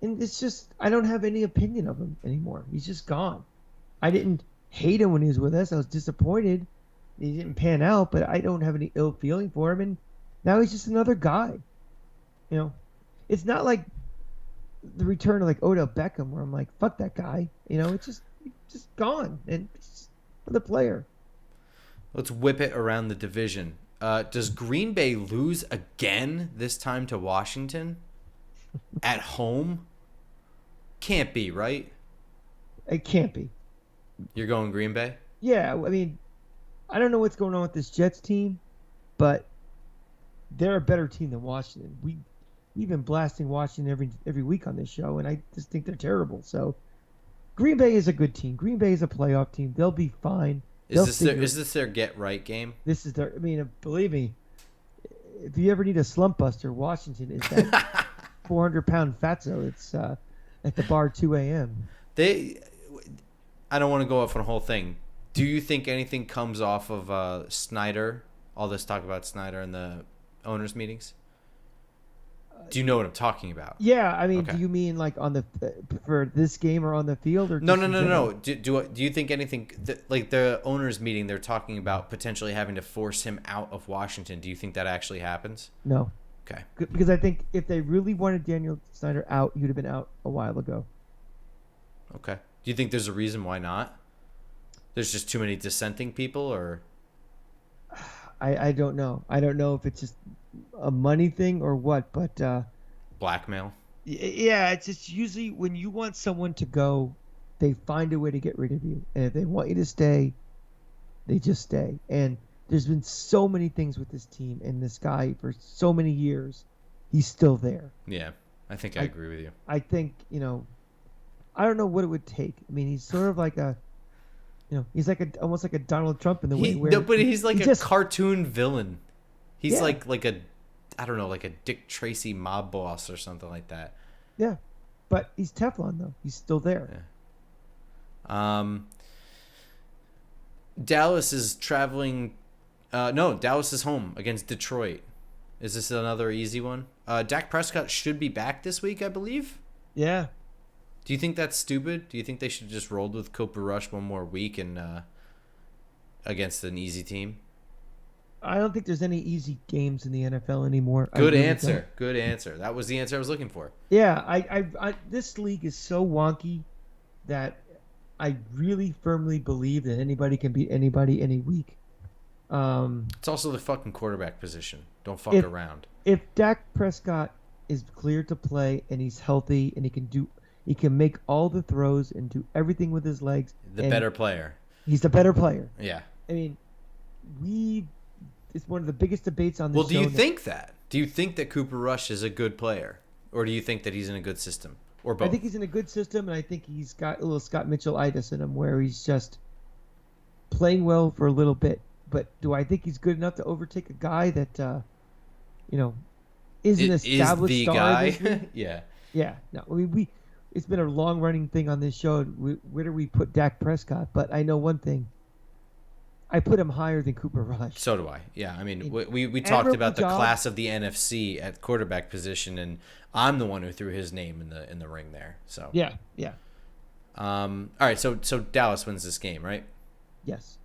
And it's just I don't have any opinion of him anymore. He's just gone. I didn't hate him when he was with us. I was disappointed he didn't pan out, but I don't have any ill feeling for him. And now he's just another guy. It's not like the return of like Odell Beckham, where I'm like, fuck that guy. It's just gone, and it's just another player. Let's whip it around the division. Does Green Bay lose again this time to Washington at home? Can't be, right? It can't be. You're going Green Bay? Yeah, I mean, I don't know what's going on with this Jets team, but they're a better team than Washington. We've been blasting Washington every week on this show, and I just think they're terrible. So Green Bay is a good team. Green Bay is a playoff team. They'll be fine. Is this their get right game? This is their. I mean, believe me, if you ever need a slump buster, Washington is that 400-pound fatso. It's at the bar 2 a.m. I don't want to go off on a whole thing. Do you think anything comes off of Snyder? All this talk about Snyder in the owners' meetings. Do you know what I'm talking about? Yeah, I mean, Okay. do you mean like on the for this game or on the field or No. Do you think anything like the owners' meeting? They're talking about potentially having to force him out of Washington. Do you think that actually happens? No. Okay. Because I think if they really wanted Daniel Snyder out, he'd have been out a while ago. Okay. Do you think there's a reason why not? There's just too many dissenting people, or I don't know. I don't know if it's just a money thing or what, but blackmail? yeah, it's just usually when you want someone to go, they find a way to get rid of you, and if they want you to stay, they just stay. And there's been so many things with this team and this guy for so many years, he's still there. Yeah, I think I agree with you. I think I don't know what it would take. I mean, he's sort of like he's like almost like a Donald Trump in the way where but he's like just cartoon villain. He's Yeah. like a, I don't know, like a Dick Tracy mob boss or something like that. Yeah, but he's Teflon though. He's still there. Yeah. Dallas is traveling. No, Dallas is home against Detroit. Is this another easy one? Dak Prescott should be back this week, I believe. Yeah. Do you think that's stupid? Do you think they should just roll with Cooper Rush one more week and against an easy team? I don't think there's any easy games in the NFL anymore. Good I really answer. don't. Good answer. That was the answer I was looking for. Yeah, I this league is so wonky that I really firmly believe that anybody can beat anybody any week. It's also the fucking quarterback position. Don't fuck If- around. If Dak Prescott is cleared to play and he's healthy and he can make all the throws and do everything with his legs. The and better player. He's the better player. Yeah. I mean, it's one of the biggest debates on this Well, do show. you think that? Do you think that Cooper Rush is a good player? Or do you think that he's in a good system? Or both? I think he's in a good system, and I think he's got a little Scott Mitchell-itis in him where he's just playing well for a little bit. But do I think he's good enough to overtake a guy that, is an established is the star? guy? In this league? Yeah. Yeah. No, I mean, it's been a long-running thing on this show. Where do we put Dak Prescott? But I know one thing. I put him higher than Cooper Rush. So do I. Yeah, I mean, we talked about the job. class of the NFC at quarterback position, and I'm the one who threw his name in the ring there. So Yeah. all right. So Dallas wins this game, right? Yes.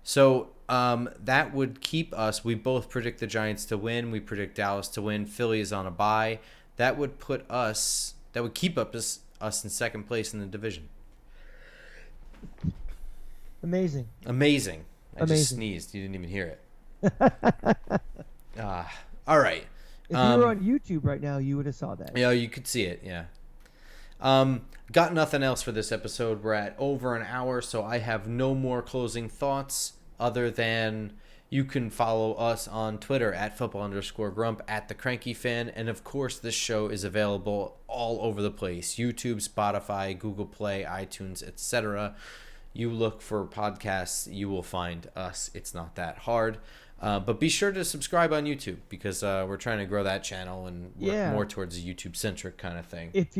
So that would keep us. We both predict the Giants to win. We predict Dallas to win. Philly is on a bye. That would put us. That would keep us in second place in the division. Amazing. I just sneezed. You didn't even hear it. All right. If you were on YouTube right now, you would have saw that. Yeah, you could see it. Yeah. Got nothing else for this episode. We're at over an hour, so I have no more closing thoughts other than you can follow us on Twitter at @football_grump, at the Cranky Fan, and of course this show is available all over the place: YouTube, Spotify, Google Play, iTunes, etc. You look for podcasts, you will find us. It's not that hard. But be sure to subscribe on YouTube because we're trying to grow that channel and work more towards a YouTube-centric kind of thing. If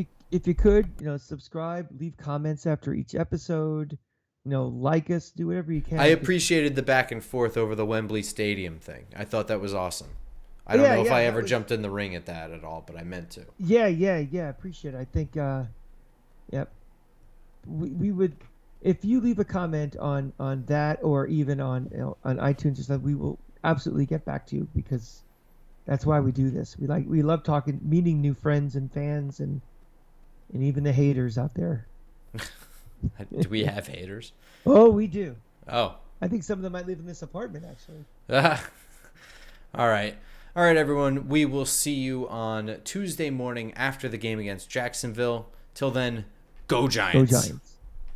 you could, subscribe, leave comments after each episode, like us, do whatever you can. I appreciated the back and forth over the Wembley Stadium thing. I thought that was awesome. I don't know if I ever jumped in the ring at that at all, but I meant to. Yeah, appreciate it. I think, we would, if you leave a comment on that or even on iTunes or something, we will absolutely get back to you because that's why we do this. We love meeting new friends and fans and even the haters out there. Do we have haters? Oh, we do. Oh. I think some of them might live in this apartment, actually. All right, everyone. We will see you on Tuesday morning after the game against Jacksonville. Till then, go Giants. Go Giants.